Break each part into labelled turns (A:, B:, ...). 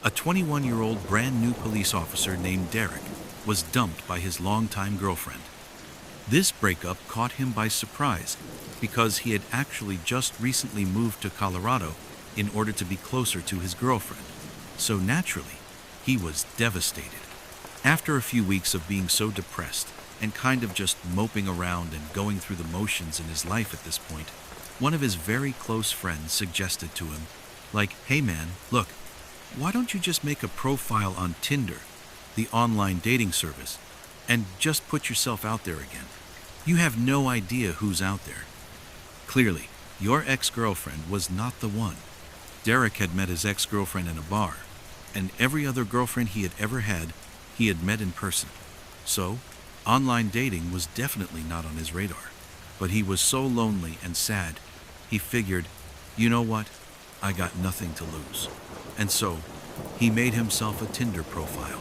A: A 21-year-old brand new police officer named Derek was dumped by his longtime girlfriend. This breakup caught him by surprise because he had actually just recently moved to Colorado in order to be closer to his girlfriend. So naturally, he was devastated. After a few weeks of being so depressed and kind of just moping around and going through the motions in his life at this point, one of his very close friends suggested to him, like, "Hey man, look, why don't you just make a profile on Tinder, the online dating service, and just put yourself out there again? You have no idea who's out there." Clearly, your ex-girlfriend was not the one. Derek had met his ex-girlfriend in a bar, and every other girlfriend he had ever had, he had met in person. So, online dating was definitely not on his radar. But he was so lonely and sad, he figured, you know what, I got nothing to lose. And so, he made himself a Tinder profile.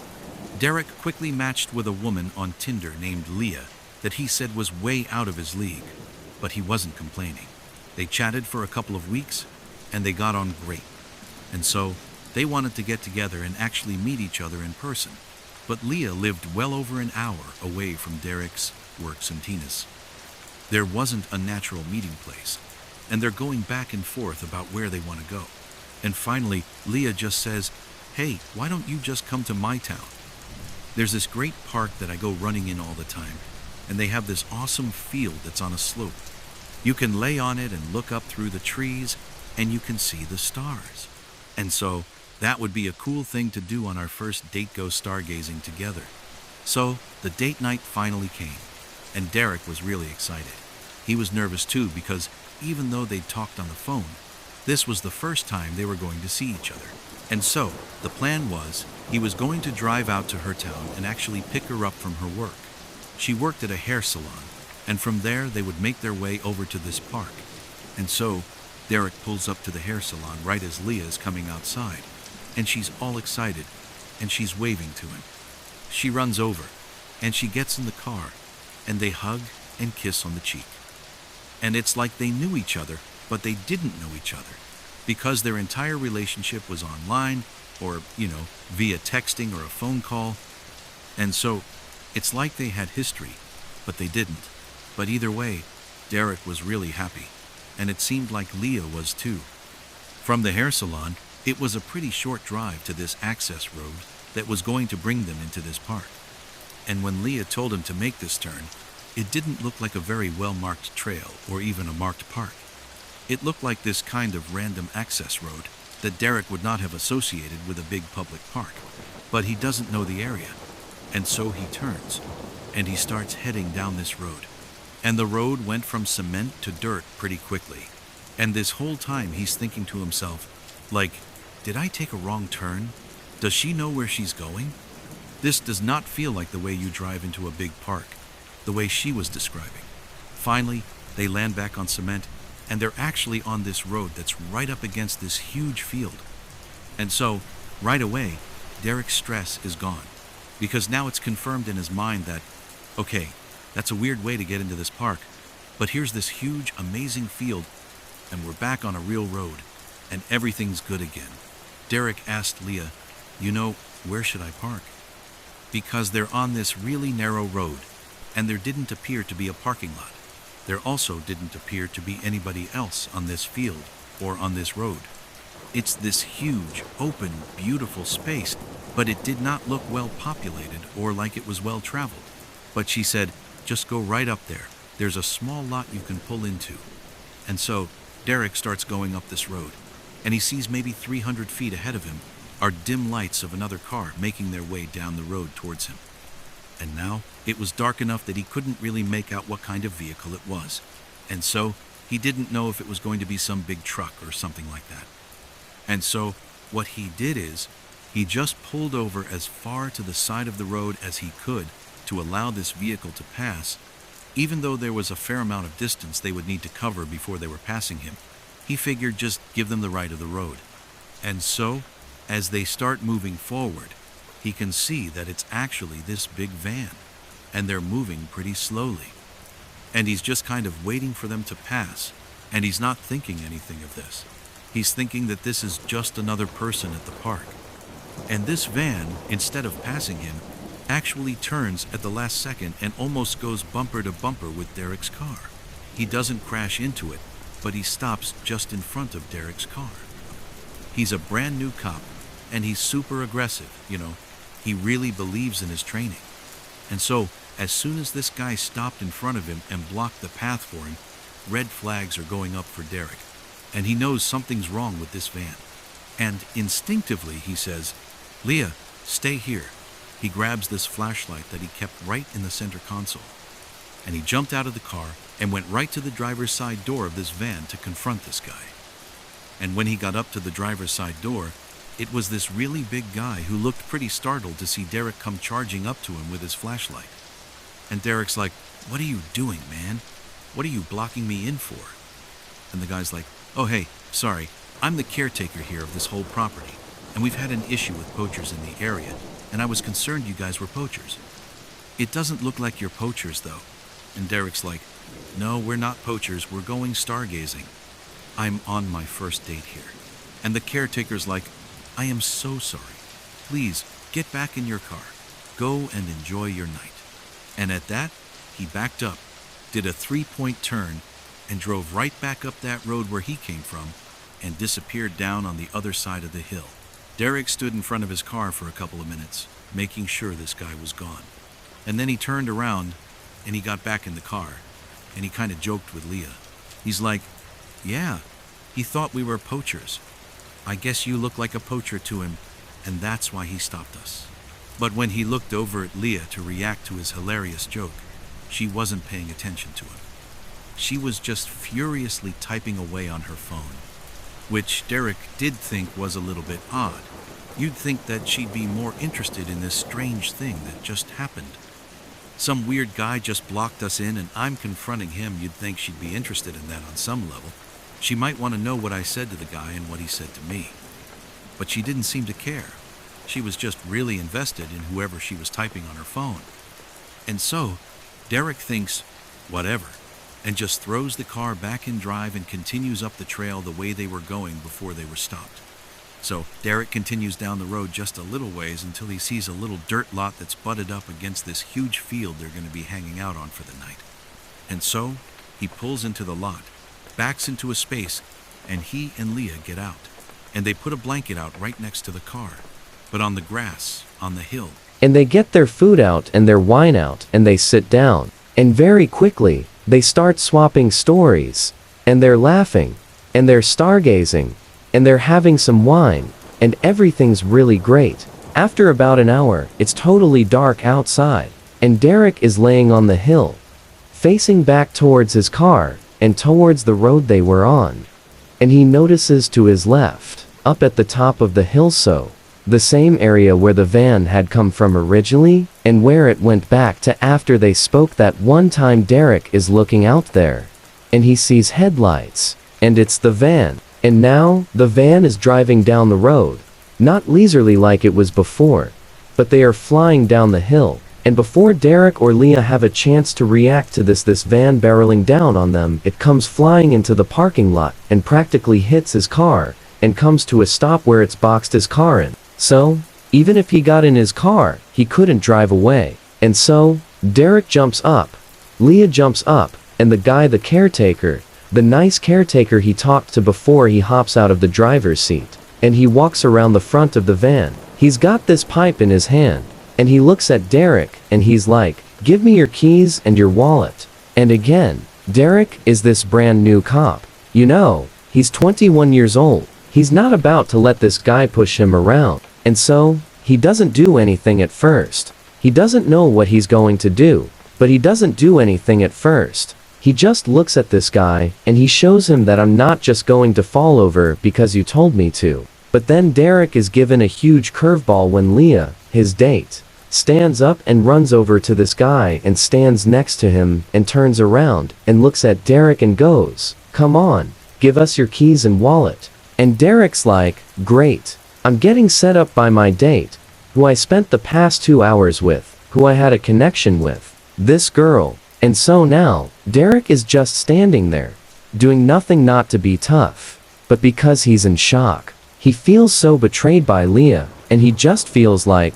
A: Derek quickly matched with a woman on Tinder named Leah that he said was way out of his league, but he wasn't complaining. They chatted for a couple of weeks, and they got on great. And so, they wanted to get together and actually meet each other in person. But Leah lived well over an hour away from Derek's works in Tina's. There wasn't a natural meeting place, and they're going back and forth about where they want to go. And finally, Leah just says, "Hey, why don't you just come to my town? There's this great park that I go running in all the time, and they have this awesome field that's on a slope. You can lay on it and look up through the trees, and you can see the stars. And so, that would be a cool thing to do on our first date go stargazing together." So, the date night finally came, and Derek was really excited. He was nervous too because even though they'd talked on the phone, this was the first time they were going to see each other. And so, the plan was, he was going to drive out to her town and actually pick her up from her work. She worked at a hair salon, and from there they would make their way over to this park. And so, Derek pulls up to the hair salon right as Leah is coming outside, and she's all excited, and she's waving to him. She runs over, and she gets in the car, and they hug and kiss on the cheek. And it's like they knew each other, but they didn't know each other, because their entire relationship was online, or, via texting or a phone call. And so, it's like they had history, but they didn't. But either way, Derek was really happy, and it seemed like Leah was too. From the hair salon, it was a pretty short drive to this access road that was going to bring them into this park. And when Leah told him to make this turn, it didn't look like a very well-marked trail or even a marked park. It looked like this kind of random access road that Derek would not have associated with a big public park. But he doesn't know the area, and so he turns, and he starts heading down this road. And the road went from cement to dirt pretty quickly. And this whole time he's thinking to himself, like, did I take a wrong turn? Does she know where she's going? This does not feel like the way you drive into a big park, the way she was describing. Finally, they land back on cement, and they're actually on this road that's right up against this huge field. And so, right away, Derek's stress is gone, because now it's confirmed in his mind that, okay, that's a weird way to get into this park, but here's this huge, amazing field, and we're back on a real road, and everything's good again. Derek asked Leah, where should I park? Because they're on this really narrow road, and there didn't appear to be a parking lot. There also didn't appear to be anybody else on this field or on this road. It's this huge, open, beautiful space, but it did not look well populated or like it was well traveled. But she said, just go right up there. There's a small lot you can pull into. And so, Derek starts going up this road, and he sees maybe 300 feet ahead of him are dim lights of another car making their way down the road towards him. And now, it was dark enough that he couldn't really make out what kind of vehicle it was. And so, he didn't know if it was going to be some big truck or something like that. And so, what he did is, he just pulled over as far to the side of the road as he could to allow this vehicle to pass, even though there was a fair amount of distance they would need to cover before they were passing him. He figured just give them the right of the road. And so, as they start moving forward, he can see that it's actually this big van, and they're moving pretty slowly. And he's just kind of waiting for them to pass, and he's not thinking anything of this. He's thinking that this is just another person at the park. And this van, instead of passing him, actually turns at the last second and almost goes bumper to bumper with Derek's car. He doesn't crash into it, but he stops just in front of Derek's car. He's a brand new cop, and he's super aggressive, He really believes in his training. And so, as soon as this guy stopped in front of him and blocked the path for him, red flags are going up for Derek, and he knows something's wrong with this van. And instinctively he says, "Leah, stay here." He grabs this flashlight that he kept right in the center console, and he jumped out of the car and went right to the driver's side door of this van to confront this guy. And when he got up to the driver's side door, it was this really big guy who looked pretty startled to see Derek come charging up to him with his flashlight. And Derek's like, "What are you doing, man? What are you blocking me in for?" And the guy's like, "Oh, hey, sorry, I'm the caretaker here of this whole property, and we've had an issue with poachers in the area, and I was concerned you guys were poachers. It doesn't look like you're poachers, though." And Derek's like, "No, we're not poachers, we're going stargazing. I'm on my first date here." And the caretaker's like, "I am so sorry. Please, get back in your car. Go and enjoy your night." And at that, he backed up, did a 3-point turn, and drove right back up that road where he came from, and disappeared down on the other side of the hill. Derek stood in front of his car for a couple of minutes, making sure this guy was gone. And then he turned around, and he got back in the car, and he kind of joked with Leah. He's like, "Yeah, he thought we were poachers. I guess you look like a poacher to him, and that's why he stopped us." But when he looked over at Leah to react to his hilarious joke, she wasn't paying attention to him. She was just furiously typing away on her phone, which Derek did think was a little bit odd. You'd think that she'd be more interested in this strange thing that just happened. Some weird guy just blocked us in and I'm confronting him. You'd think she'd be interested in that on some level. She might want to know what I said to the guy and what he said to me. But she didn't seem to care. She was just really invested in whoever she was typing on her phone. And so, Derek thinks, whatever, and just throws the car back in drive and continues up the trail the way they were going before they were stopped. So Derek continues down the road just a little ways until he sees a little dirt lot that's butted up against this huge field they're going to be hanging out on for the night. And so he pulls into the lot, backs into a space, and he and Leah get out. And they put a blanket out right next to the car, but on the grass, on the hill.
B: And they get their food out and their wine out and they sit down. And very quickly, they start swapping stories. And they're laughing. And they're stargazing. And they're having some wine. And everything's really great. After about an hour, it's totally dark outside. And Derek is laying on the hill, facing back towards his car, and towards the road they were on. And he notices to his left, up at the top of the hill, the same area where the van had come from originally, and where it went back to after they spoke that one time. Derek is looking out there, and he sees headlights, and it's the van. And now, the van is driving down the road, not leisurely like it was before, but they are flying down the hill. And before Derek or Leah have a chance to react to this van barreling down on them, it comes flying into the parking lot, and practically hits his car, and comes to a stop where it's boxed his car in. So, even if he got in his car, he couldn't drive away. And so, Derek jumps up, Leah jumps up, and the guy, the caretaker, the nice caretaker he talked to before, he hops out of the driver's seat, and he walks around the front of the van. He's got this pipe in his hand, and he looks at Derek, and he's like, "Give me your keys and your wallet." And again, Derek is this brand new cop. He's 21 years old. He's not about to let this guy push him around. And so, he doesn't do anything at first. He doesn't know what he's going to do, but he doesn't do anything at first. He just looks at this guy, and he shows him that I'm not just going to fall over because you told me to. But then Derek is given a huge curveball when Leah, his date, stands up and runs over to this guy and stands next to him and turns around and looks at Derek and goes, "Come on, give us your keys and wallet." And Derek's like, "Great. I'm getting set up by my date, who I spent the past 2 hours with, who I had a connection with, this girl." And so now, Derek is just standing there, doing nothing, not to be tough, but because he's in shock. He feels so betrayed by Leah, and he just feels like,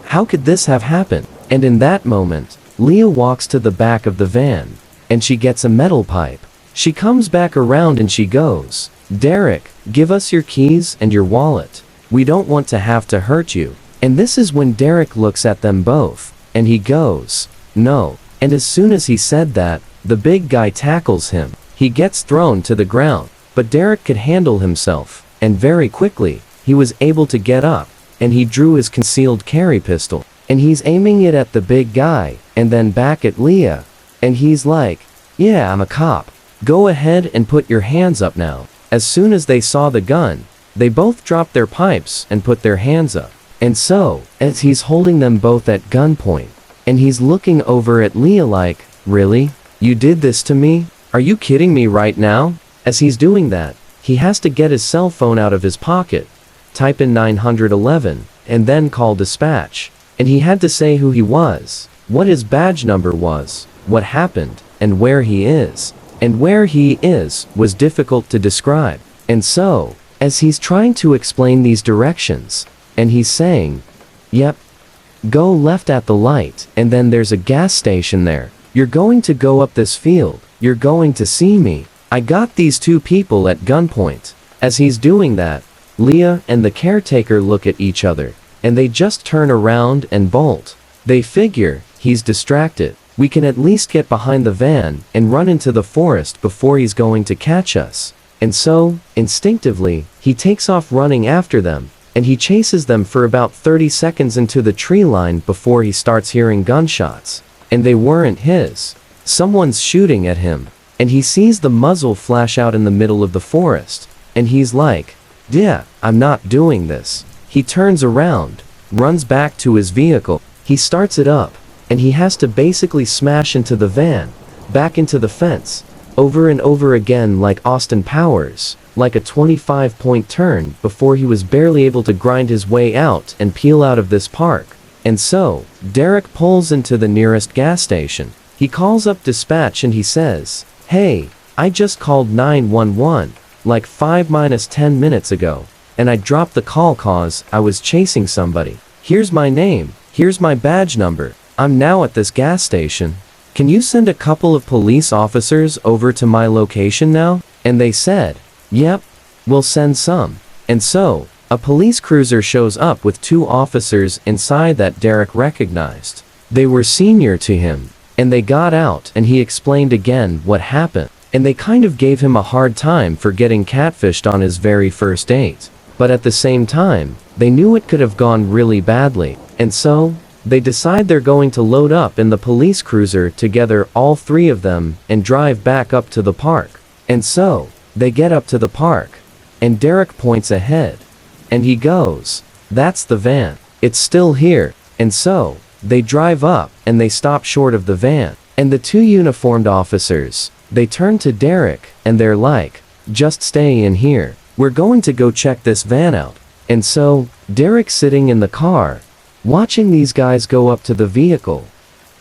B: how could this have happened? And in that moment, Leah walks to the back of the van, and she gets a metal pipe. She comes back around and she goes, Derek, give us your keys and your wallet. We don't want to have to hurt you. And this is when Derek looks at them both, and he goes, no. And as soon as he said that, the big guy tackles him. He gets thrown to the ground, but Derek could handle himself, and very quickly, he was able to get up, and he drew his concealed carry pistol, and he's aiming it at the big guy, and then back at Leah, and he's like, yeah, I'm a cop. Go ahead and put your hands up now. As soon as they saw the gun, they both dropped their pipes and put their hands up. And so, as he's holding them both at gunpoint, and he's looking over at Leah like, really? You did this to me? Are you kidding me right now? As he's doing that, he has to get his cell phone out of his pocket, type in 911, and then call dispatch. And he had to say who he was, what his badge number was, what happened, and where he is. And where he is was difficult to describe. And so, as he's trying to explain these directions, and he's saying, yep, go left at the light, and then there's a gas station there. You're going to go up this field. You're going to see me. I got these two people at gunpoint. As he's doing that, Leah and the caretaker look at each other, and they just turn around and bolt. They figure, he's distracted. We can at least get behind the van and run into the forest before he's going to catch us. And so, instinctively, he takes off running after them, and he chases them for about 30 seconds into the tree line before he starts hearing gunshots. And they weren't his. Someone's shooting at him, and he sees the muzzle flash out in the middle of the forest, and he's like, yeah, I'm not doing this. He turns around, runs back to his vehicle, he starts it up, and he has to basically smash into the van, back into the fence, over and over again like Austin Powers, like a 25-point turn before he was barely able to grind his way out and peel out of this park. And so, Derek pulls into the nearest gas station. He calls up dispatch and he says, hey, I just called 911, like 5-10 minutes ago, and I dropped the call cause I was chasing somebody. Here's my name, here's my badge number, I'm now at this gas station. Can you send a couple of police officers over to my location now? And they said, yep, we'll send some. And so, a police cruiser shows up with two officers inside that Derek recognized. They were senior to him, and they got out and he explained again what happened. And they kind of gave him a hard time for getting catfished on his very first date. But at the same time, they knew it could have gone really badly. And so, they decide they're going to load up in the police cruiser together, all three of them, and drive back up to the park. And so, they get up to the park, and Derek points ahead, and he goes, that's the van. It's still here. And so, they drive up, and they stop short of the van. And the two uniformed officers, they turn to Derek, and they're like, just stay in here. We're going to go check this van out. And so, Derek's sitting in the car, watching these guys go up to the vehicle.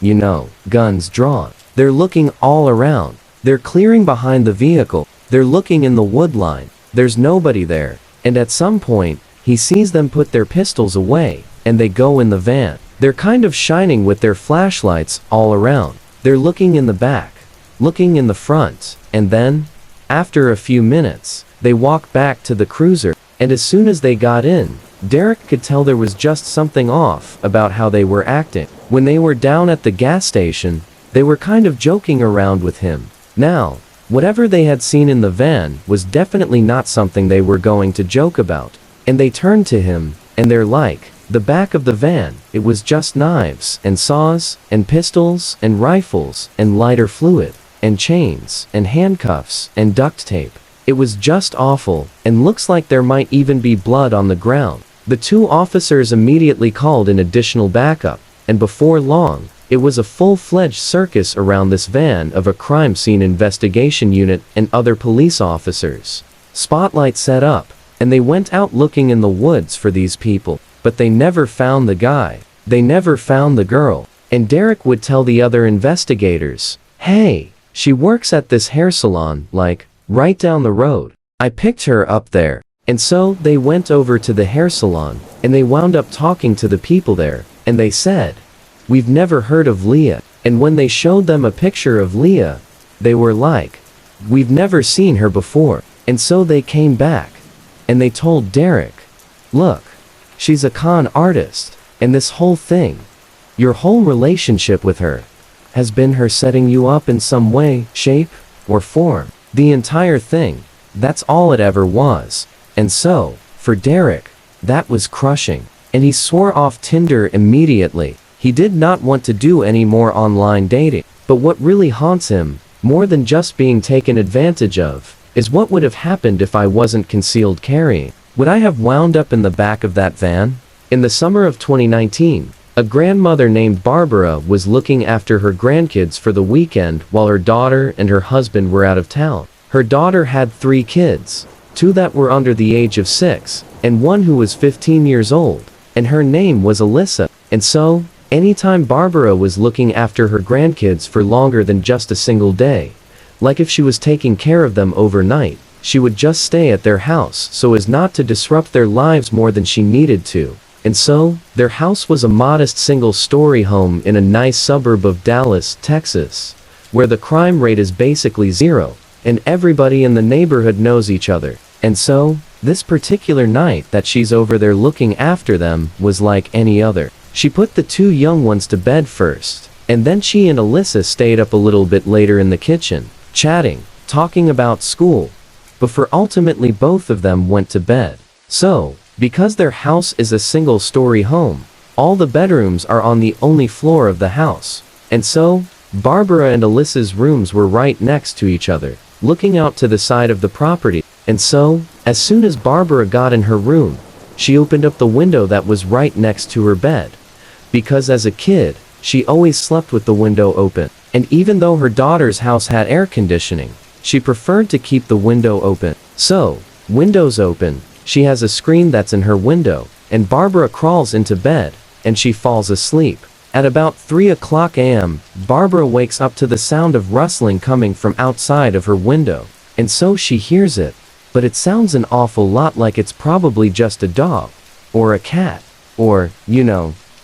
B: You know, guns drawn. They're looking all around. They're clearing behind the vehicle. They're looking in the wood line. There's nobody there. And at some point, he sees them put their pistols away, and they go in the van. They're kind of shining with their flashlights all around. They're looking in the back, looking in the front, and then, after a few minutes, they walk back to the cruiser, and as soon as they got in, Derek could tell there was just something off about how they were acting. When they were down at the gas station, they were kind of joking around with him. Now, whatever they had seen in the van was definitely not something they were going to joke about. And they turned to him, and they're like, the back of the van, it was just knives, and saws, and pistols, and rifles, and lighter fluid, and chains, and handcuffs, and duct tape. It was just awful, and looks like there might even be blood on the ground. The two officers immediately called in additional backup, and before long, it was a full-fledged circus around this van of a crime scene investigation unit and other police officers. Spotlights set up, and they went out looking in the woods for these people, but they never found the guy. They never found the girl. And Derek would tell the other investigators, hey, she works at this hair salon, like, right down the road. I picked her up there. And so, they went over to the hair salon, and they wound up talking to the people there, and they said, "We've never heard of Leah." And when they showed them a picture of Leah, they were like, "We've never seen her before." And so they came back, and they told Derek, "Look, she's a con artist, and this whole thing, your whole relationship with her, has been her setting you up in some way, shape, or form. The entire thing, that's all it ever was." And so, for Derek, that was crushing, and he swore off Tinder immediately. He did not want to do any more online dating. But what really haunts him, more than just being taken advantage of, is what would have happened if I wasn't concealed carrying. Would I have wound up in the back of that van? In the summer of 2019, a grandmother named Barbara was looking after her grandkids for the weekend while her daughter and her husband were out of town. Her daughter had 3 kids, 2 that were under the age of 6, and 1 who was 15 years old, and her name was Alyssa. And so, anytime Barbara was looking after her grandkids for longer than just a single day, like if she was taking care of them overnight, she would just stay at their house so as not to disrupt their lives more than she needed to. And so, their house was a modest single-story home in a nice suburb of Dallas, Texas, where the crime rate is basically 0, and everybody in the neighborhood knows each other. And so, this particular night that she's over there looking after them was like any other. She put the 2 young ones to bed first, and then she and Alyssa stayed up a little bit later in the kitchen, chatting, talking about school, before ultimately both of them went to bed. So, because their house is a single-story home, all the bedrooms are on the only floor of the house. And so, Barbara and Alyssa's rooms were right next to each other, looking out to the side of the property. And so, as soon as Barbara got in her room, she opened up the window that was right next to her bed. Because as a kid, she always slept with the window open. And even though her daughter's house had air conditioning, she preferred to keep the window open. So, windows open, she has a screen that's in her window, and Barbara crawls into bed, and she falls asleep. At about 3 a.m., Barbara wakes up to the sound of rustling coming from outside of her window. And so she hears it, but it sounds an awful lot like it's probably just a dog, or a cat, or,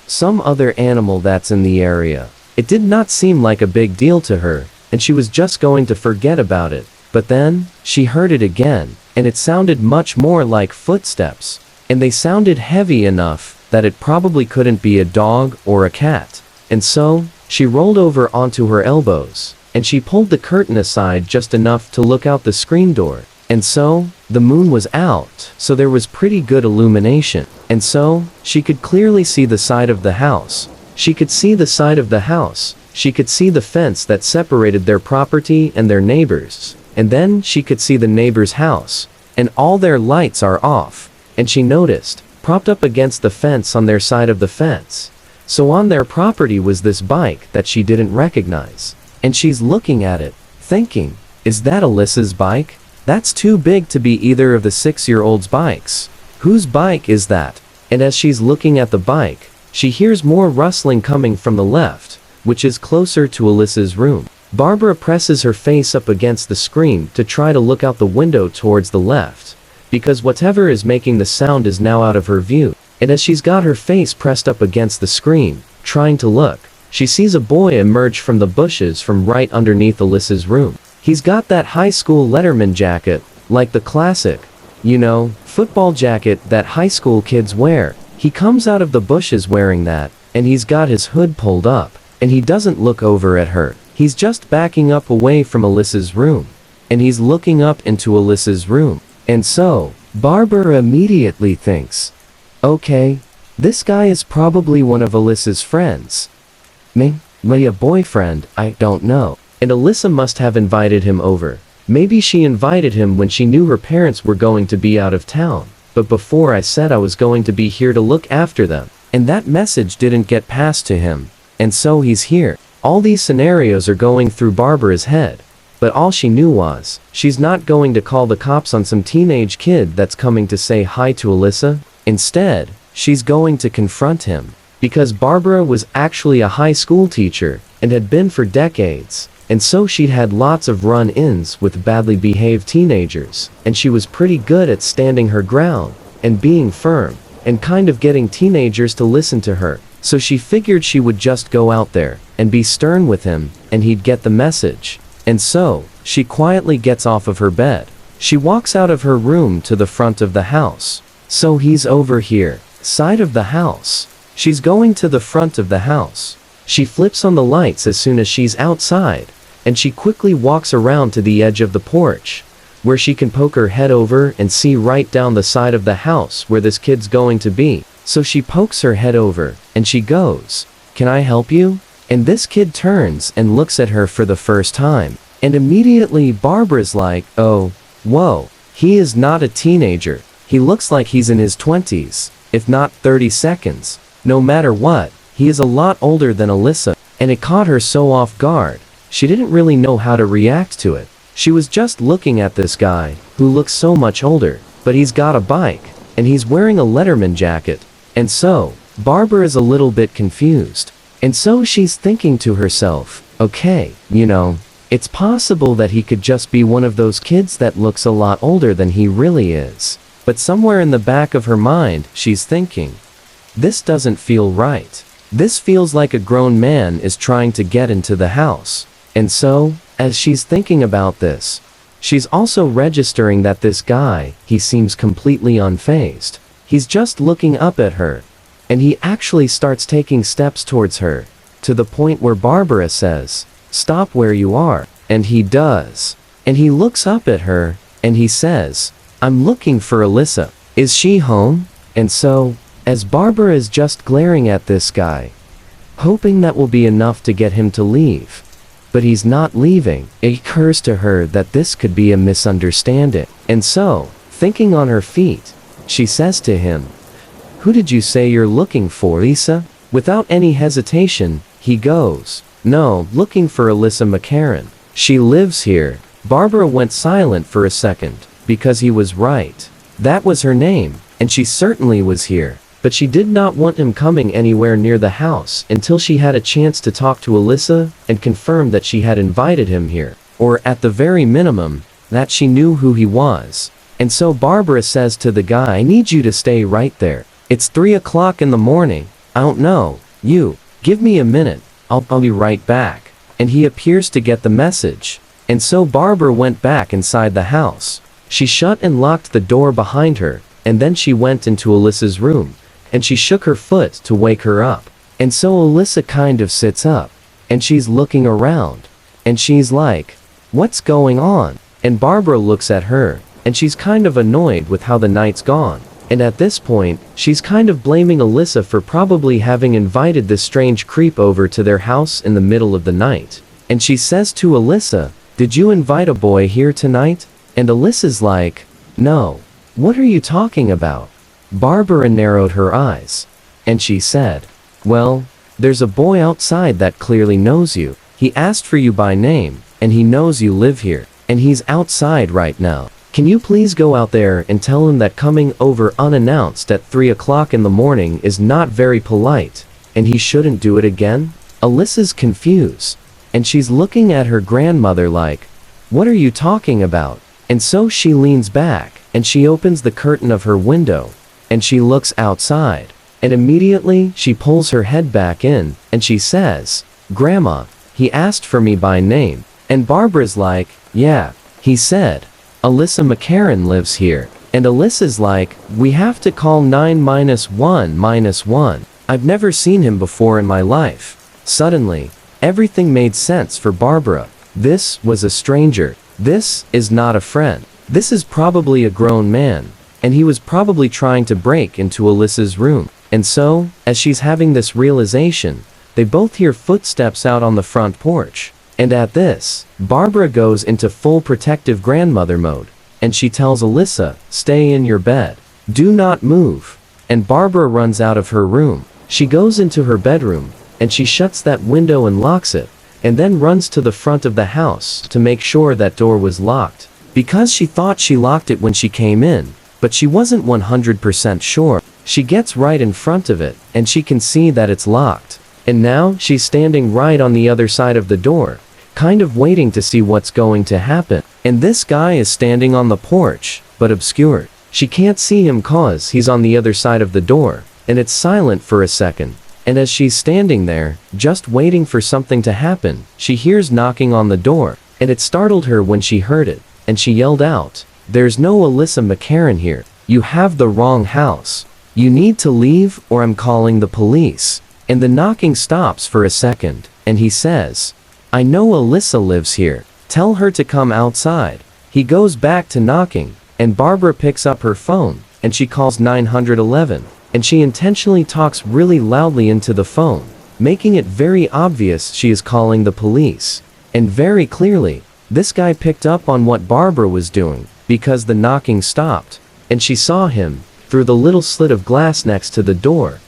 B: some other animal that's in the area. It did not seem like a big deal to her, and she was just going to forget about it. But then, she heard it again, and it sounded much more like footsteps, and they sounded heavy enough that it probably couldn't be a dog or a cat. And so, she rolled over onto her elbows, and she pulled the curtain aside just enough to look out the screen door. And so, the moon was out, so there was pretty good illumination. And so, she could clearly see the side of the house. She could see the side of the house. She could see the fence that separated their property and their neighbors. And then she could see the neighbor's house, and all their lights are off. And she noticed, propped up against the fence on their side of the fence, so on their property was this bike that she didn't recognize. And she's looking at it, thinking, is that Alyssa's bike? That's too big to be either of the 6-year-old's bikes. Whose bike is that? And as she's looking at the bike, she hears more rustling coming from the left, which is closer to Alyssa's room. Barbara presses her face up against the screen to try to look out the window towards the left, because whatever is making the sound is now out of her view. And as she's got her face pressed up against the screen, trying to look, she sees a boy emerge from the bushes from right underneath Alyssa's room. He's got that high school Letterman jacket, like the classic, football jacket that high school kids wear. He comes out of the bushes wearing that, and he's got his hood pulled up, and he doesn't look over at her. He's just backing up away from Alyssa's room, and he's looking up into Alyssa's room. And so, Barbara immediately thinks, okay, this guy is probably one of Alyssa's friends. Maybe a boyfriend, I don't know. And Alyssa must have invited him over. Maybe she invited him when she knew her parents were going to be out of town. But before I said I was going to be here to look after them. And that message didn't get passed to him. And so he's here. All these scenarios are going through Barbara's head. But all she knew was, she's not going to call the cops on some teenage kid that's coming to say hi to Alyssa. Instead, she's going to confront him. Because Barbara was actually a high school teacher, and had been for decades. and so she'd had lots of run-ins with badly behaved teenagers, and she was pretty good at standing her ground, and being firm, and kind of getting teenagers to listen to her. So she figured she would just go out there, and be stern with him, and he'd get the message. And so, she quietly gets off of her bed. She walks out of her room to the front of the house. So he's over here, side of the house. She's going to the front of the house. She flips on the lights as soon as she's outside, and she quickly walks around to the edge of the porch, where she can poke her head over and see right down the side of the house where this kid's going to be. So she pokes her head over, and she goes, "Can I help you?" And this kid turns and looks at her for the first time. And immediately Barbara's like, "Oh, whoa, he is not a teenager. He looks like he's in his 20s, if not 30 seconds. No matter what, he is a lot older than Alyssa." And it caught her so off guard. She didn't really know how to react to it. She was just looking at this guy, who looks so much older, but he's got a bike, and he's wearing a Letterman jacket. And so, Barbara is a little bit confused. And so she's thinking to herself, okay, it's possible that he could just be one of those kids that looks a lot older than he really is. But somewhere in the back of her mind, she's thinking, this doesn't feel right. This feels like a grown man is trying to get into the house. And so, as she's thinking about this, she's also registering that this guy, he seems completely unfazed. He's just looking up at her. And he actually starts taking steps towards her, to the point where Barbara says, "Stop where you are." And he does. And he looks up at her, and he says, "I'm looking for Alyssa. Is she home?" And so, as Barbara is just glaring at this guy, hoping that will be enough to get him to leave, but he's not leaving, it occurs to her that this could be a misunderstanding. And so, thinking on her feet, she says to him, "Who did you say you're looking for, Lisa?" Without any hesitation, he goes, "No, looking for Alyssa McCarran. She lives here." Barbara went silent for a second, because he was right. That was her name, and she certainly was here. But she did not want him coming anywhere near the house until she had a chance to talk to Alyssa and confirm that she had invited him here. Or at the very minimum, that she knew who he was. And so Barbara says to the guy, "I need you to stay right there. It's 3 o'clock in the morning. I don't know. Give me a minute. I'll be right back." And he appears to get the message. And so Barbara went back inside the house. She shut and locked the door behind her, and then she went into Alyssa's room, and she shook her foot to wake her up. And so Alyssa kind of sits up, and she's looking around, and she's like, "What's going on?" And Barbara looks at her, and she's kind of annoyed with how the night's gone. And at this point, she's kind of blaming Alyssa for probably having invited this strange creep over to their house in the middle of the night. And she says to Alyssa, "Did you invite a boy here tonight?" And Alyssa's like, "No. What are you talking about?" Barbara narrowed her eyes, and she said, "Well, there's a boy outside that clearly knows you. He asked for you by name, and he knows you live here, and he's outside right now. Can you please go out there and tell him that coming over unannounced at 3 o'clock in the morning is not very polite, and he shouldn't do it again?" Alyssa's confused, and she's looking at her grandmother like, "What are you talking about?" And so she leans back, and she opens the curtain of her window, and she looks outside, and immediately she pulls her head back in, and she says, "Grandma, he asked for me by name." And Barbara's like, "Yeah, he said, Alyssa McCarran lives here." And Alyssa's like, "We have to call 9-1-1. I've never seen him before in my life." Suddenly, everything made sense for Barbara. This was a stranger. This is not a friend. This is probably a grown man, and he was probably trying to break into Alyssa's room. And so, as she's having this realization, they both hear footsteps out on the front porch. And at this, Barbara goes into full protective grandmother mode, and she tells Alyssa, "Stay in your bed. Do not move." And Barbara runs out of her room. She goes into her bedroom, and she shuts that window and locks it, and then runs to the front of the house to make sure that door was locked. Because she thought she locked it when she came in, but she wasn't 100% sure. She gets right in front of it, and she can see that it's locked. And now, she's standing right on the other side of the door, kind of waiting to see what's going to happen. And this guy is standing on the porch, but obscured. She can't see him cause he's on the other side of the door, and it's silent for a second. And as she's standing there, just waiting for something to happen, she hears knocking on the door, and it startled her when she heard it, and she yelled out, "There's no Alyssa McCarran here. You have the wrong house. You need to leave or I'm calling the police." And the knocking stops for a second, and he says, "I know Alyssa lives here. Tell her to come outside." He goes back to knocking, and Barbara picks up her phone, and she calls 911, and she intentionally talks really loudly into the phone, making it very obvious she is calling the police. And very clearly, this guy picked up on what Barbara was doing, because the knocking stopped, and she saw him, through the little slit of glass next to the door,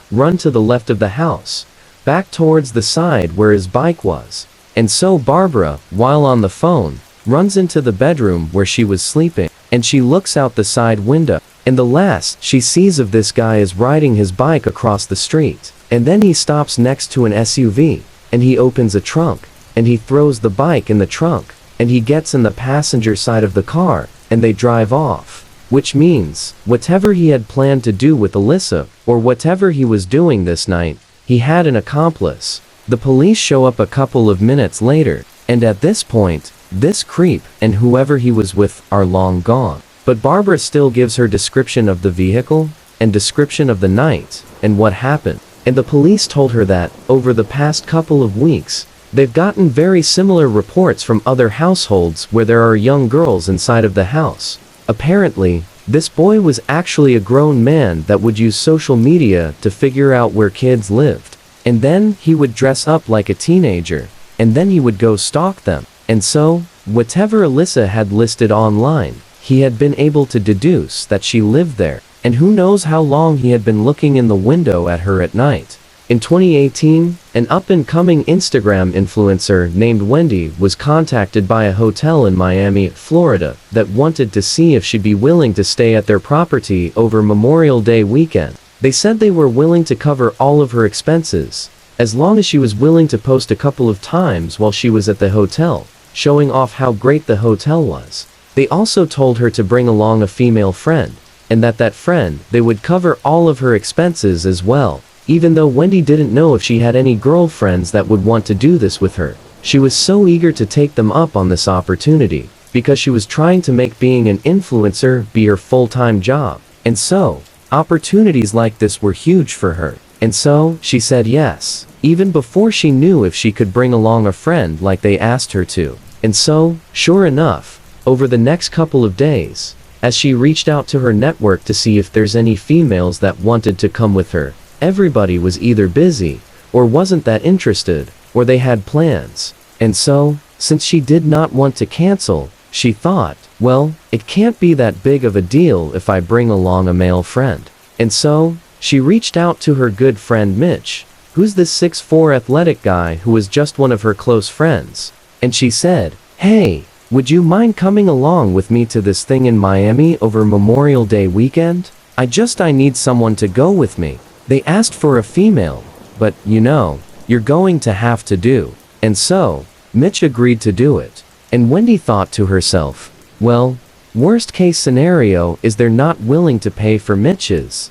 B: run to the left of the house, back towards the side where his bike was. And so Barbara, while on the phone, runs into the bedroom where she was sleeping, and she looks out the side window, and the last she sees of this guy is riding his bike across the street. And then he stops next to an SUV, and he opens a trunk, and he throws the bike in the trunk, and he gets in the passenger side of the car, and they drive off. Which means, whatever he had planned to do with Alyssa, or whatever he was doing this night, he had an accomplice. The police show up a couple of minutes later, and at this point, this creep and whoever he was with are long gone. But Barbara still gives her description of the vehicle, and description of the night, and what happened. And the police told her that, over the past couple of weeks, they've gotten very similar reports from other households where there are young girls inside of the house. Apparently, this boy was actually a grown man that would use social media to figure out where kids lived. And then he would dress up like a teenager, and then he would go stalk them. And so, whatever Alyssa had listed online, he had been able to deduce that she lived there, and who knows how long he had been looking in the window at her at night. In 2018, an up-and-coming Instagram influencer named Wendy was contacted by a hotel in Miami, Florida, that wanted to see if she'd be willing to stay at their property over Memorial Day weekend. They said they were willing to cover all of her expenses, as long as she was willing to post a couple of times while she was at the hotel, showing off how great the hotel was. They also told her to bring along a female friend, and that friend, they would cover all of her expenses as well. Even though Wendy didn't know if she had any girlfriends that would want to do this with her, she was so eager to take them up on this opportunity, because she was trying to make being an influencer be her full-time job. And so, opportunities like this were huge for her. And so, she said yes, even before she knew if she could bring along a friend like they asked her to. And so, sure enough, over the next couple of days, as she reached out to her network to see if there's any females that wanted to come with her, everybody was either busy, or wasn't that interested, or they had plans. And so, since she did not want to cancel, she thought, well, it can't be that big of a deal if I bring along a male friend. And so, she reached out to her good friend Mitch, who's this 6'4" athletic guy who was just one of her close friends. And she said, "Hey, would you mind coming along with me to this thing in Miami over Memorial Day weekend? I need someone to go with me." They asked for a female, but, you're going to have to do. And so, Mitch agreed to do it. And Wendy thought to herself, well, worst case scenario is they're not willing to pay for Mitch's,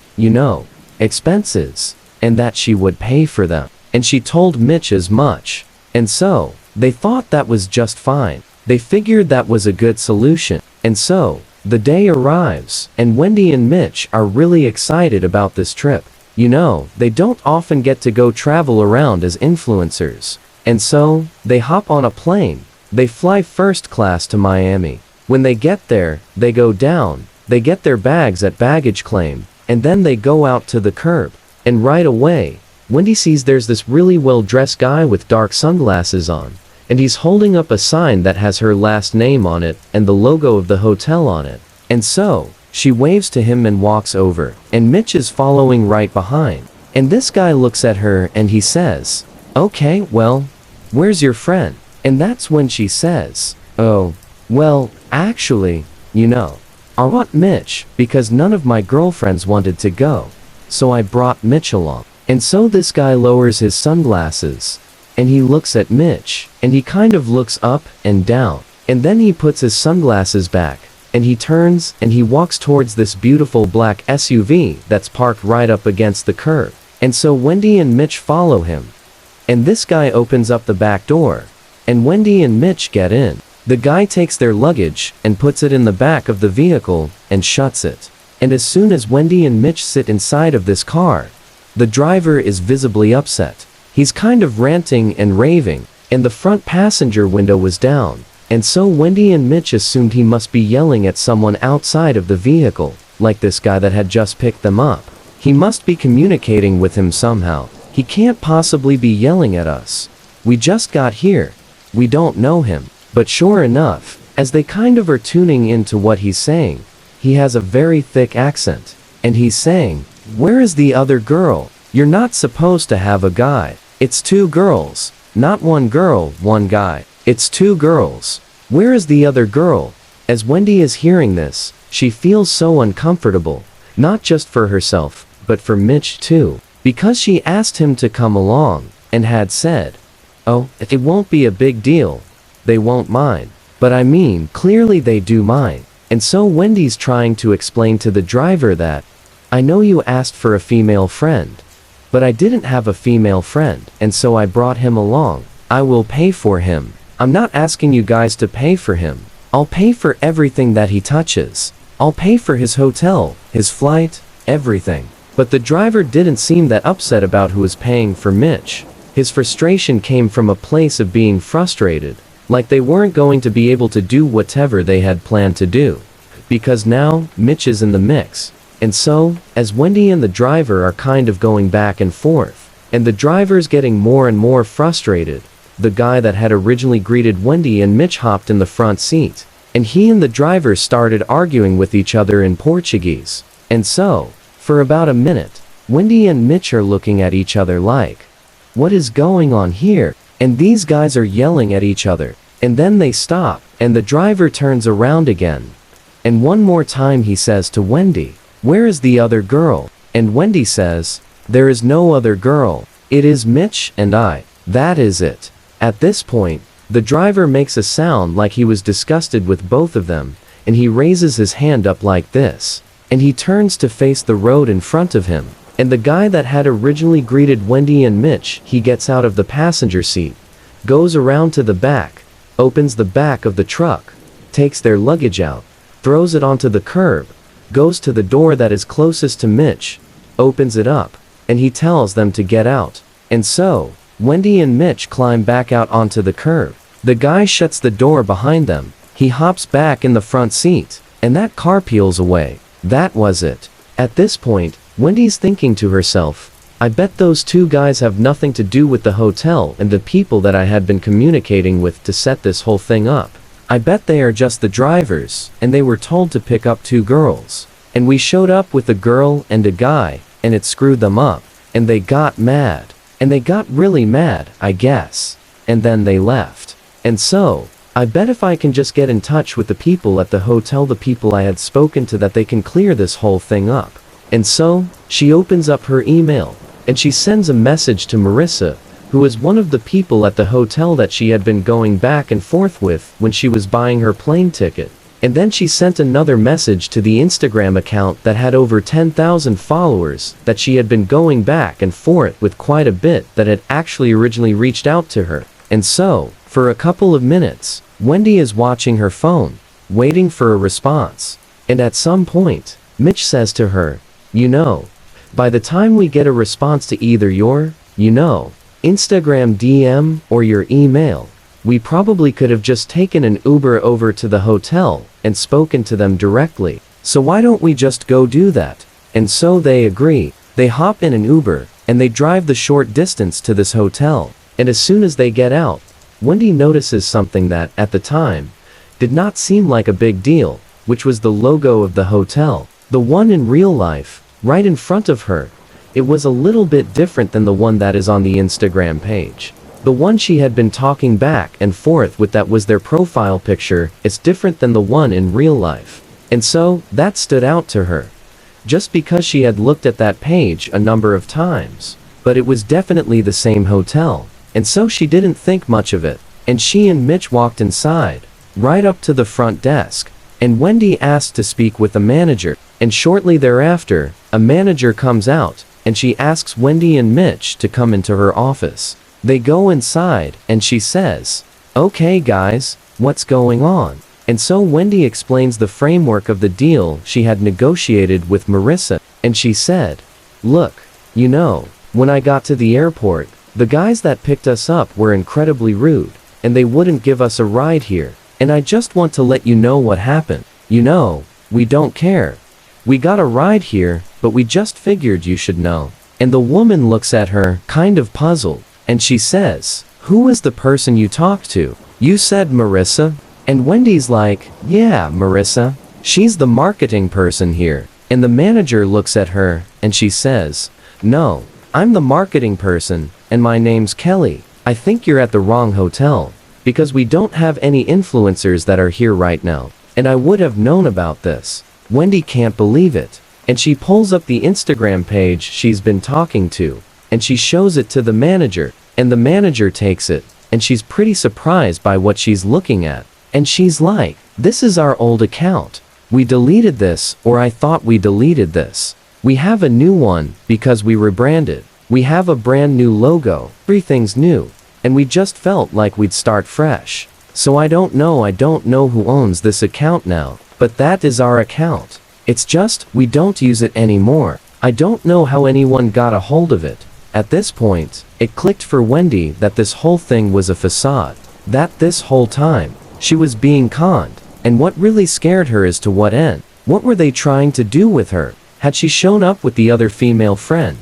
B: expenses, and that she would pay for them. And she told Mitch as much. And so, they thought that was just fine. They figured that was a good solution. And so, the day arrives, and Wendy and Mitch are really excited about this trip. They don't often get to go travel around as influencers. And so, they hop on a plane. They fly first class to Miami. When they get there, they go down, they get their bags at baggage claim, and then they go out to the curb. And right away, Wendy sees there's this really well-dressed guy with dark sunglasses on, and he's holding up a sign that has her last name on it and the logo of the hotel on it. And so, she waves to him and walks over, and Mitch is following right behind. And this guy looks at her and he says, "Okay, well, where's your friend?" And that's when she says, "Oh, well, actually, I brought Mitch, because none of my girlfriends wanted to go. So I brought Mitch along." And so this guy lowers his sunglasses, and he looks at Mitch, and he kind of looks up and down, and then he puts his sunglasses back, and he turns and he walks towards this beautiful black SUV that's parked right up against the curb. And so Wendy and Mitch follow him. And this guy opens up the back door, and Wendy and Mitch get in. The guy takes their luggage and puts it in the back of the vehicle and shuts it. And as soon as Wendy and Mitch sit inside of this car, the driver is visibly upset. He's kind of ranting and raving, and the front passenger window was down. And so Wendy and Mitch assumed he must be yelling at someone outside of the vehicle, like this guy that had just picked them up. He must be communicating with him somehow. He can't possibly be yelling at us. We just got here. We don't know him. But sure enough, as they kind of are tuning into what he's saying, he has a very thick accent. And he's saying, "Where is the other girl? You're not supposed to have a guy. It's two girls. Not one girl, one guy. It's two girls. Where is the other girl?" As Wendy is hearing this, she feels so uncomfortable, not just for herself, but for Mitch too, because she asked him to come along, and had said, "Oh, it won't be a big deal. They won't mind." But I mean, clearly they do mind. And so Wendy's trying to explain to the driver that, "I know you asked for a female friend, but I didn't have a female friend, and so I brought him along. I will pay for him. I'm not asking you guys to pay for him. I'll pay for everything that he touches. I'll pay for his hotel, his flight, everything." But the driver didn't seem that upset about who was paying for Mitch. His frustration came from a place of being frustrated, like they weren't going to be able to do whatever they had planned to do. Because now, Mitch is in the mix. And so, as Wendy and the driver are kind of going back and forth, and the driver's getting more and more frustrated, the guy that had originally greeted Wendy and Mitch hopped in the front seat, and he and the driver started arguing with each other in Portuguese. And so, for about a minute, Wendy and Mitch are looking at each other like, what is going on here? And these guys are yelling at each other. And then they stop, and the driver turns around again. And one more time he says to Wendy, "Where is the other girl?" And Wendy says, "There is no other girl. It is Mitch and I. That is it." At this point, the driver makes a sound like he was disgusted with both of them, and he raises his hand up like this. And he turns to face the road in front of him. And the guy that had originally greeted Wendy and Mitch, he gets out of the passenger seat, goes around to the back, opens the back of the truck, takes their luggage out, throws it onto the curb, goes to the door that is closest to Mitch, opens it up, and he tells them to get out. And so, Wendy and Mitch climb back out onto the curb. The guy shuts the door behind them. He hops back in the front seat, and that car peels away. That was it. At this point, Wendy's thinking to herself, I bet those two guys have nothing to do with the hotel and the people that I had been communicating with to set this whole thing up. I bet they are just the drivers, and they were told to pick up two girls. And we showed up with a girl and a guy, and it screwed them up. And they got mad. And they got really mad, I guess. And then they left. And so, I bet if I can just get in touch with the people at the hotel, the people I had spoken to, that they can clear this whole thing up. And so, she opens up her email, and she sends a message to Marissa, who was one of the people at the hotel that she had been going back and forth with when she was buying her plane ticket. And then she sent another message to the Instagram account that had over 10,000 followers that she had been going back and forth with quite a bit, that had actually originally reached out to her. And so, for a couple of minutes, Wendy is watching her phone, waiting for a response. And at some point, Mitch says to her, "You know, by the time we get a response to either your, Instagram DM or your email, we probably could have just taken an Uber over to the hotel and spoken to them directly. So why don't we just go do that?" And so they agree. They hop in an Uber, and they drive the short distance to this hotel. And as soon as they get out, Wendy notices something that, at the time, did not seem like a big deal, which was the logo of the hotel. The one in real life, right in front of her. It was a little bit different than the one that is on the Instagram page. The one she had been talking back and forth with, that was their profile picture, is different than the one in real life. And so, that stood out to her. Just because she had looked at that page a number of times. But it was definitely the same hotel. and so she didn't think much of it, and she and Mitch walked inside, right up to the front desk, and Wendy asked to speak with the manager, and shortly thereafter, a manager comes out, and she asks Wendy and Mitch to come into her office. They go inside, and she says, "Okay guys, what's going on?" And so Wendy explains the framework of the deal she had negotiated with Marissa, and she said, "Look, you know, when I got to the airport, the guys that picked us up were incredibly rude, and they wouldn't give us a ride here, and I just want to let you know what happened. You know, we don't care. We got a ride here, but we just figured you should know." And the woman looks at her, kind of puzzled, and she says, "Who was the person you talked to?" "You said Marissa?" And Wendy's like, "Yeah, Marissa. She's the marketing person here." And the manager looks at her, and she says, "No, I'm the marketing person, and my name's Kelly. I think you're at the wrong hotel, because we don't have any influencers that are here right now, and I would have known about this." Wendy can't believe it, and she pulls up the Instagram page she's been talking to, and she shows it to the manager, and the manager takes it, and she's pretty surprised by what she's looking at, and she's like, "This is our old account. We deleted this, or I thought we deleted this. We have a new one, because we rebranded. We have a brand new logo, everything's new, and we just felt like we'd start fresh. So I don't know who owns this account now, but that is our account. It's just, we don't use it anymore. I don't know how anyone got a hold of it." At this point, it clicked for Wendy that this whole thing was a facade. That this whole time, she was being conned, and what really scared her is to what end. What were they trying to do with her? Had she shown up with the other female friend?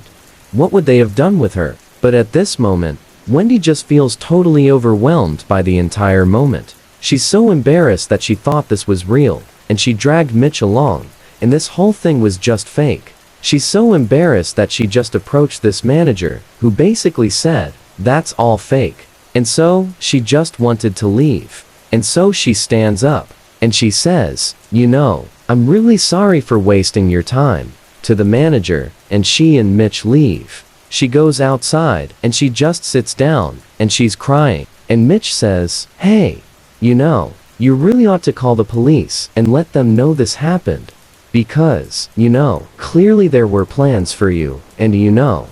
B: What would they have done with her? But at this moment, Wendy just feels totally overwhelmed by the entire moment. She's so embarrassed that she thought this was real, and she dragged Mitch along, and this whole thing was just fake. She's so embarrassed that she just approached this manager, who basically said, "That's all fake." And so, she just wanted to leave. And so she stands up, and she says, "You know, I'm really sorry for wasting your time," to the manager, and she and Mitch leave. She goes outside, and she just sits down, and she's crying, and Mitch says, "Hey, you know, you really ought to call the police and let them know this happened. Because, you know, clearly there were plans for you, and you know,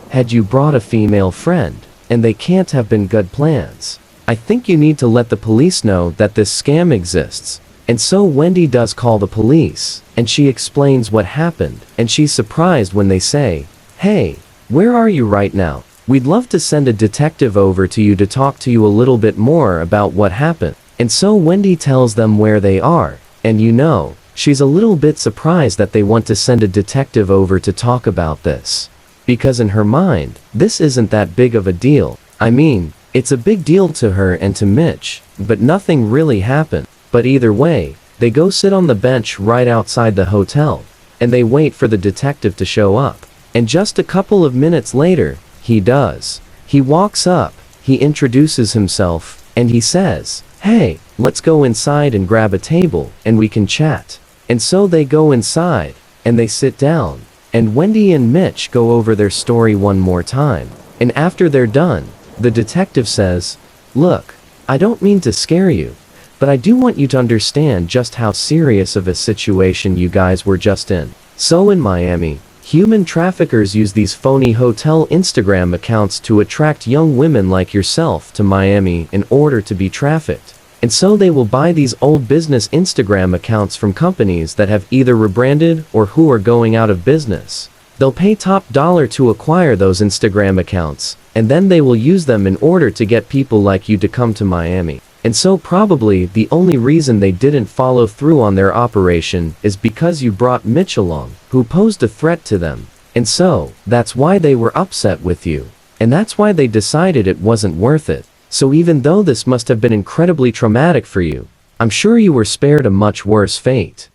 B: had you brought a female friend, and they can't have been good plans. I think you need to let the police know that this scam exists." And so Wendy does call the police, and she explains what happened, and she's surprised when they say, "Hey, where are you right now? We'd love to send a detective over to you to talk to you a little bit more about what happened." And so Wendy tells them where they are, and you know, she's a little bit surprised that they want to send a detective over to talk about this. Because in her mind, this isn't that big of a deal. I mean, it's a big deal to her and to Mitch, but nothing really happened. But either way, they go sit on the bench right outside the hotel, and they wait for the detective to show up. And just a couple of minutes later, he does. He walks up, he introduces himself, and he says, "Hey, let's go inside and grab a table, and we can chat." And so they go inside, and they sit down, and Wendy and Mitch go over their story one more time. And after they're done, the detective says, "Look, I don't mean to scare you, but I do want you to understand just how serious of a situation you guys were just in. So in Miami, human traffickers use these phony hotel Instagram accounts to attract young women like yourself to Miami in order to be trafficked. And so they will buy these old business Instagram accounts from companies that have either rebranded or who are going out of business. They'll pay top dollar to acquire those Instagram accounts, and then they will use them in order to get people like you to come to Miami. And so probably the only reason they didn't follow through on their operation is because you brought Mitch along, who posed a threat to them. And so, that's why they were upset with you. And that's why they decided it wasn't worth it. So even though this must have been incredibly traumatic for you, I'm sure you were spared a much worse fate."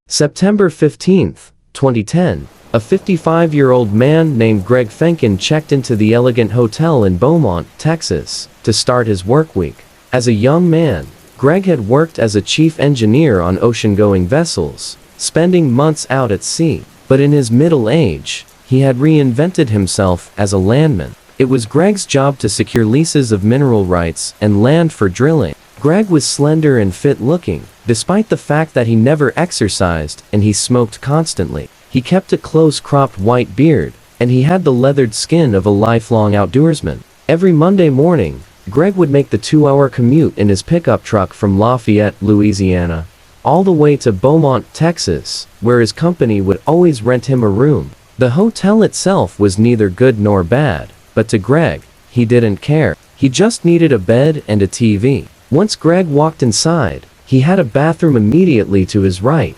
B: September 15th, 2010, a 55-year-old man named Greg Fenken checked into the Elegant Hotel in Beaumont, Texas, to start his work week. As a young man, Greg had worked as a chief engineer on ocean-going vessels, spending months out at sea. But in his middle age, He had reinvented himself as a landman. It was Greg's job to secure leases of mineral rights and land for drilling. Greg was slender and fit-looking, despite the fact that he never exercised and he smoked constantly. He kept a close-cropped white beard, and he had the leathered skin of a lifelong outdoorsman. Every Monday morning, Greg would make the 2-hour commute in his pickup truck from Lafayette, Louisiana, all the way to Beaumont, Texas, where his company would always rent him a room. The hotel itself was neither good nor bad, but to Greg, he didn't care. He just needed a bed and a TV. Once Greg walked inside, he had a bathroom immediately to his right,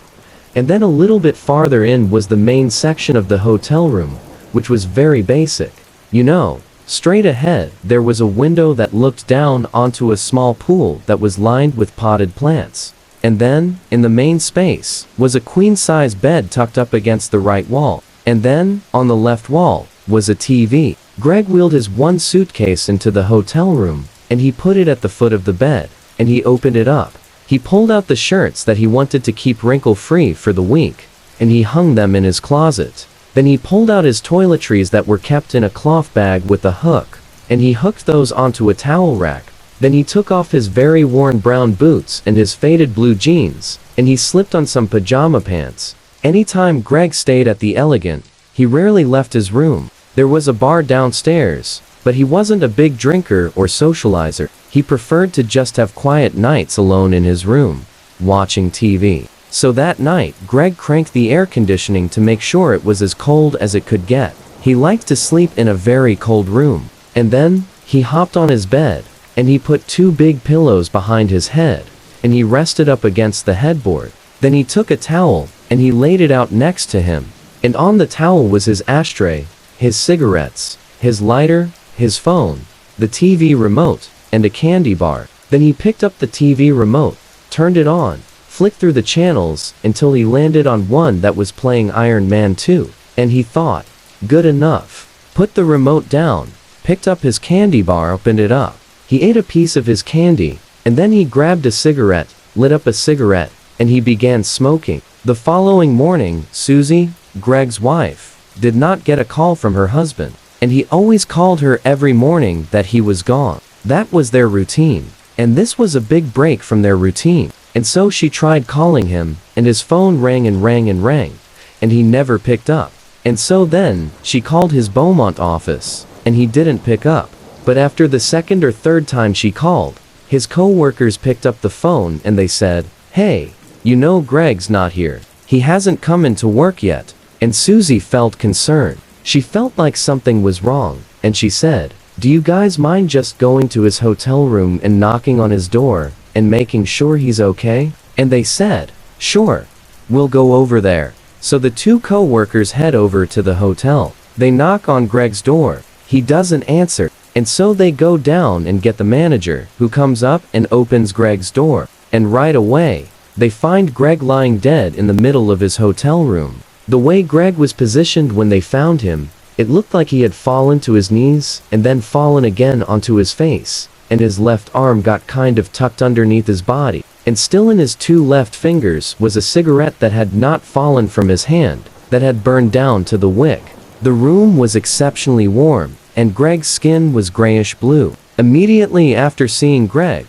B: and then a little bit farther in was the main section of the hotel room, which was very basic. You know, straight ahead, there was a window that looked down onto a small pool that was lined with potted plants. And then, in the main space, was a queen-size bed tucked up against the right wall. And then, on the left wall, was a TV. Greg wheeled his one suitcase into the hotel room, and he put it at the foot of the bed, and he opened it up. He pulled out the shirts that he wanted to keep wrinkle-free for the week, and he hung them in his closet. Then he pulled out his toiletries that were kept in a cloth bag with a hook, and he hooked those onto a towel rack. Then he took off his very worn brown boots and his faded blue jeans, and he slipped on some pajama pants. Anytime Greg stayed at the Elegant, he rarely left his room. There was a bar downstairs, but he wasn't a big drinker or socializer. He preferred to just have quiet nights alone in his room, watching TV. So that night, Greg cranked the air conditioning to make sure it was as cold as it could get. He liked to sleep in a very cold room. And then, he hopped on his bed, and he put 2 big pillows behind his head, and he rested up against the headboard. Then he took a towel, and he laid it out next to him. And on the towel was his ashtray, his cigarettes, his lighter, his phone, the TV remote, and a candy bar. Then he picked up the TV remote, turned it on, flicked through the channels until he landed on one that was playing Iron Man 2. And he thought, good enough. Put the remote down, picked up his candy bar, opened it up. He ate a piece of his candy, and then he grabbed a cigarette, lit up a cigarette, and he began smoking. The following morning, Susie, Greg's wife, did not get a call from her husband, and he always called her every morning that he was gone. That was their routine, and this was a big break from their routine. And so she tried calling him, and his phone rang and rang and rang, and he never picked up. And so then, she called his Beaumont office, and he didn't pick up. But after the second or third time she called, his co-workers picked up the phone and they said, "Hey, you know Greg's not here. He hasn't come into work yet." And Susie felt concerned. She felt like something was wrong, and she said, "Do you guys mind just going to his hotel room and knocking on his door, and making sure he's okay?" And they said, "Sure. We'll go over there." So the 2 co-workers head over to the hotel. They knock on Greg's door. He doesn't answer. And so they go down and get the manager, who comes up and opens Greg's door. And right away, they find Greg lying dead in the middle of his hotel room. The way Greg was positioned when they found him, it looked like he had fallen to his knees, and then fallen again onto his face, and his left arm got kind of tucked underneath his body. And still in his 2 left fingers was a cigarette that had not fallen from his hand, that had burned down to the wick. The room was exceptionally warm, and Greg's skin was grayish blue. Immediately after seeing Greg,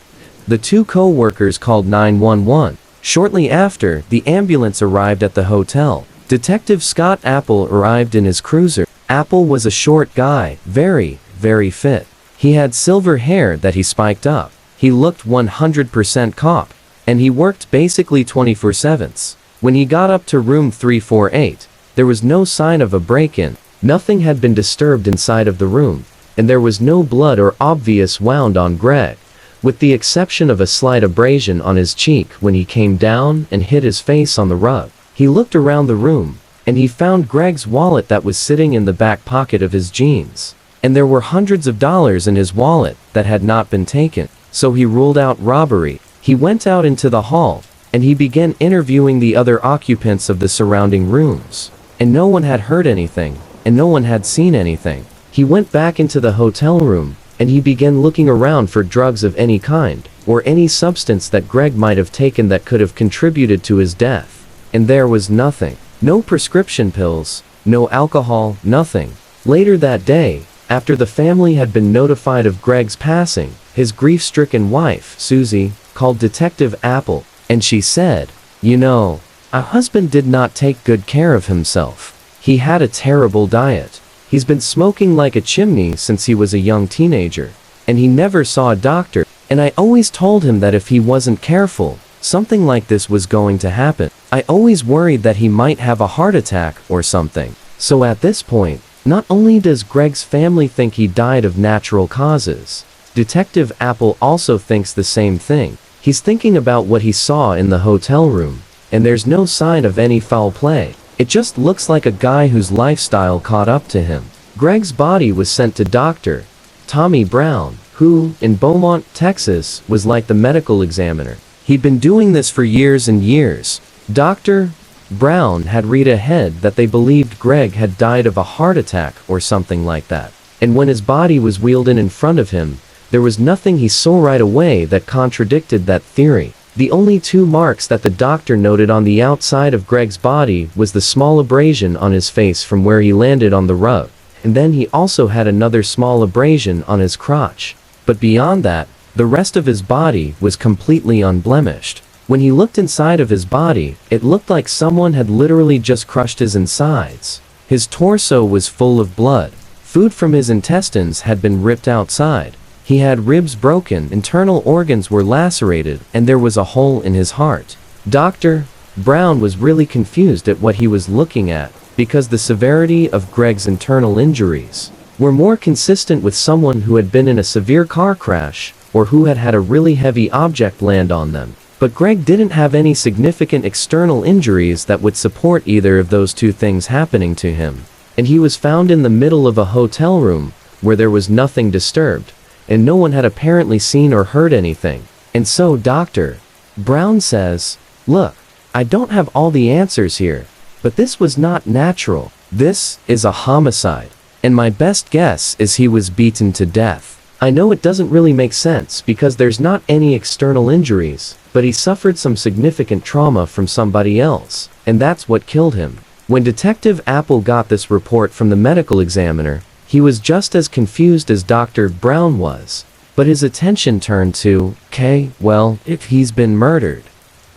B: the 2 co-workers called 911. Shortly after, the ambulance arrived at the hotel. Detective Scott Apple arrived in his cruiser. Apple was a short guy, very, very fit. He had silver hair that he spiked up. He looked 100% cop, and he worked basically 24/7. When he got up to room 348, there was no sign of a break-in. Nothing had been disturbed inside of the room, and there was no blood or obvious wound on Greg, with the exception of a slight abrasion on his cheek when he came down and hit his face on the rug. He looked around the room, and he found Greg's wallet that was sitting in the back pocket of his jeans. And there were hundreds of dollars in his wallet that had not been taken, so he ruled out robbery. He went out into the hall, and he began interviewing the other occupants of the surrounding rooms. And no one had heard anything, and no one had seen anything. He went back into the hotel room, and he began looking around for drugs of any kind, or any substance that Greg might have taken that could have contributed to his death. And there was nothing. No prescription pills, no alcohol, nothing. Later that day, after the family had been notified of Greg's passing, his grief-stricken wife, Susie, called Detective Apple, and she said, "You know, our husband did not take good care of himself. He had a terrible diet. He's been smoking like a chimney since he was a young teenager. And he never saw a doctor, and I always told him that if he wasn't careful, something like this was going to happen. I always worried that he might have a heart attack or something." So at this point, not only does Greg's family think he died of natural causes, Detective Apple also thinks the same thing. He's thinking about what he saw in the hotel room, and there's no sign of any foul play. It just looks like a guy whose lifestyle caught up to him. Greg's body was sent to Dr. Tommy Brown, who, in Beaumont, Texas, was like the medical examiner. He'd been doing this for years and years. Dr. Brown had read ahead that they believed Greg had died of a heart attack or something like that. And when his body was wheeled in front of him, there was nothing he saw right away that contradicted that theory. The only two marks that the doctor noted on the outside of Greg's body was the small abrasion on his face from where he landed on the rug, and then he also had another small abrasion on his crotch. But beyond that, the rest of his body was completely unblemished. When he looked inside of his body, it looked like someone had literally just crushed his insides. His torso was full of blood. Food from his intestines had been ripped outside. He had ribs broken, internal organs were lacerated, and there was a hole in his heart. Dr. Brown was really confused at what he was looking at, because the severity of Greg's internal injuries were more consistent with someone who had been in a severe car crash, or who had had a really heavy object land on them. But Greg didn't have any significant external injuries that would support either of those two things happening to him. And he was found in the middle of a hotel room, where there was nothing disturbed, and no one had apparently seen or heard anything. And so Dr. Brown says, "Look, I don't have all the answers here, but this was not natural. This is a homicide. And my best guess is he was beaten to death. I know it doesn't really make sense because there's not any external injuries, but he suffered some significant trauma from somebody else, and that's what killed him." When Detective Apple got this report from the medical examiner, he was just as confused as Dr. Brown was. But his attention turned to, okay, well, if he's been murdered,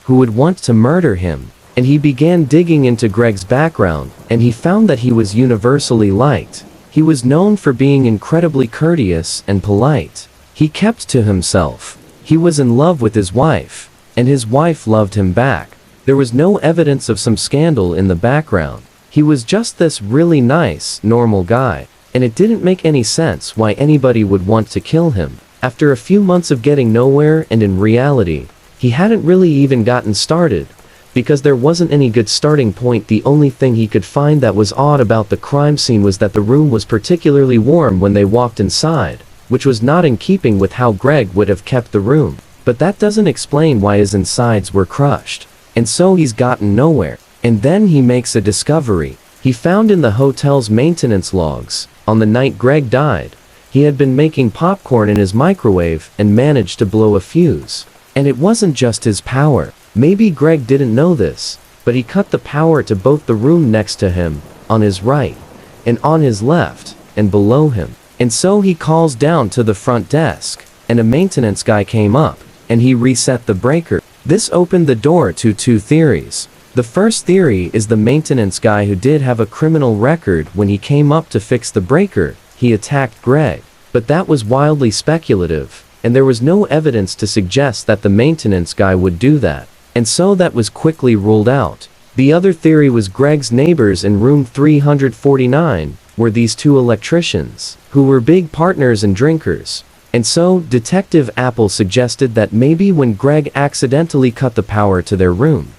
B: who would want to murder him? And he began digging into Greg's background, and he found that he was universally liked. He was known for being incredibly courteous and polite. He kept to himself. He was in love with his wife, and his wife loved him back. There was no evidence of some scandal in the background. He was just this really nice, normal guy, and it didn't make any sense why anybody would want to kill him. After a few months of getting nowhere, and in reality, he hadn't really even gotten started, because there wasn't any good starting point. The only thing he could find that was odd about the crime scene was that the room was particularly warm when they walked inside, which was not in keeping with how Greg would have kept the room. But that doesn't explain why his insides were crushed. And so he's gotten nowhere. And then he makes a discovery. He found in the hotel's maintenance logs, on the night Greg died, he had been making popcorn in his microwave and managed to blow a fuse. And it wasn't just his power. Maybe Greg didn't know this, but he cut the power to both the room next to him, on his right, and on his left, and below him. And so he calls down to the front desk, and a maintenance guy came up, and he reset the breaker. This opened the door to two theories. The first theory is the maintenance guy who did have a criminal record. When he came up to fix the breaker, he attacked Greg. But that was wildly speculative, and there was no evidence to suggest that the maintenance guy would do that. And so that was quickly ruled out. The other theory was Greg's neighbors in room 349 were these two electricians, who were big partners and drinkers. And so, Detective Apple suggested that maybe when Greg accidentally cut the power to their room,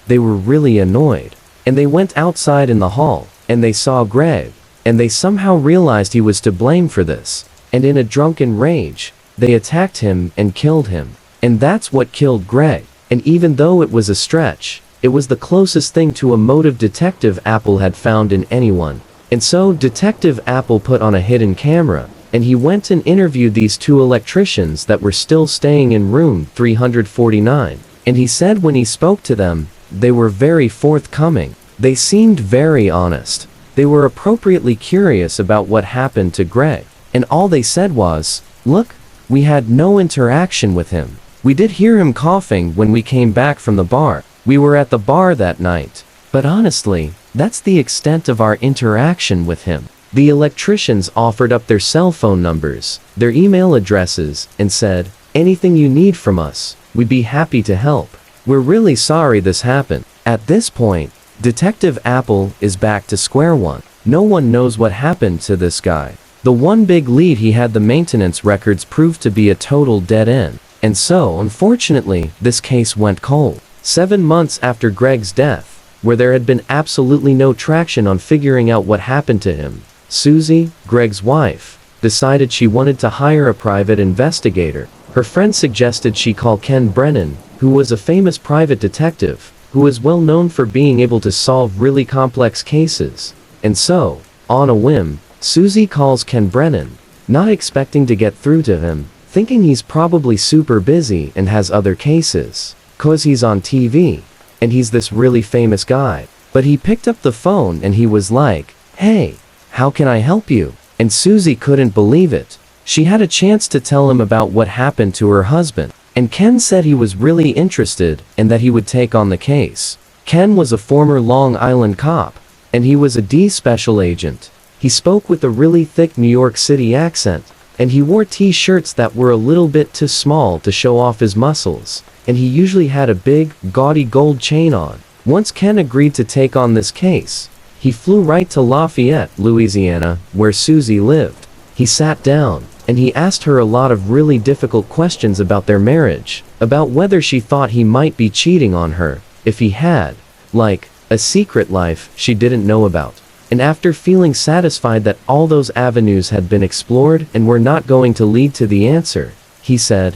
B: they were really annoyed, and they went outside in the hall, and they saw Greg, and they somehow realized he was to blame for this, and in a drunken rage, they attacked him and killed him. And that's what killed Greg. And even though it was a stretch, it was the closest thing to a motive Detective Apple had found in anyone. And so Detective Apple put on a hidden camera, and he went and interviewed these two electricians that were still staying in room 349. And he said when he spoke to them, they were very forthcoming. They seemed very honest. They were appropriately curious about what happened to Greg. And all they said was, "Look, we had no interaction with him. We did hear him coughing when we came back from the bar. We were at the bar that night. But honestly, that's the extent of our interaction with him." The electricians offered up their cell phone numbers, their email addresses, and said, "Anything you need from us, we'd be happy to help. We're really sorry this happened." At this point, Detective Apple is back to square one. No one knows what happened to this guy. The one big lead he had, the maintenance records, proved to be a total dead end. And so, unfortunately, this case went cold. 7 months after Greg's death, where there had been absolutely no traction on figuring out what happened to him, Susie, Greg's wife, decided she wanted to hire a private investigator. Her friend suggested she call Ken Brennan, who was a famous private detective, who was well known for being able to solve really complex cases. And so, on a whim, Susie calls Ken Brennan, not expecting to get through to him, thinking he's probably super busy and has other cases, 'cause he's on TV, and he's this really famous guy. But he picked up the phone and he was like, "Hey, how can I help you?" And Susie couldn't believe it. She had a chance to tell him about what happened to her husband. And Ken said he was really interested and that he would take on the case. Ken was a former Long Island cop, and he was a D special agent. He spoke with a really thick New York City accent, and he wore t-shirts that were a little bit too small to show off his muscles, and he usually had a big, gaudy gold chain on. Once Ken agreed to take on this case, he flew right to Lafayette, Louisiana, where Susie lived. He sat down, and he asked her a lot of really difficult questions about their marriage, about whether she thought he might be cheating on her, if he had, like, a secret life she didn't know about. And after feeling satisfied that all those avenues had been explored and were not going to lead to the answer, he said,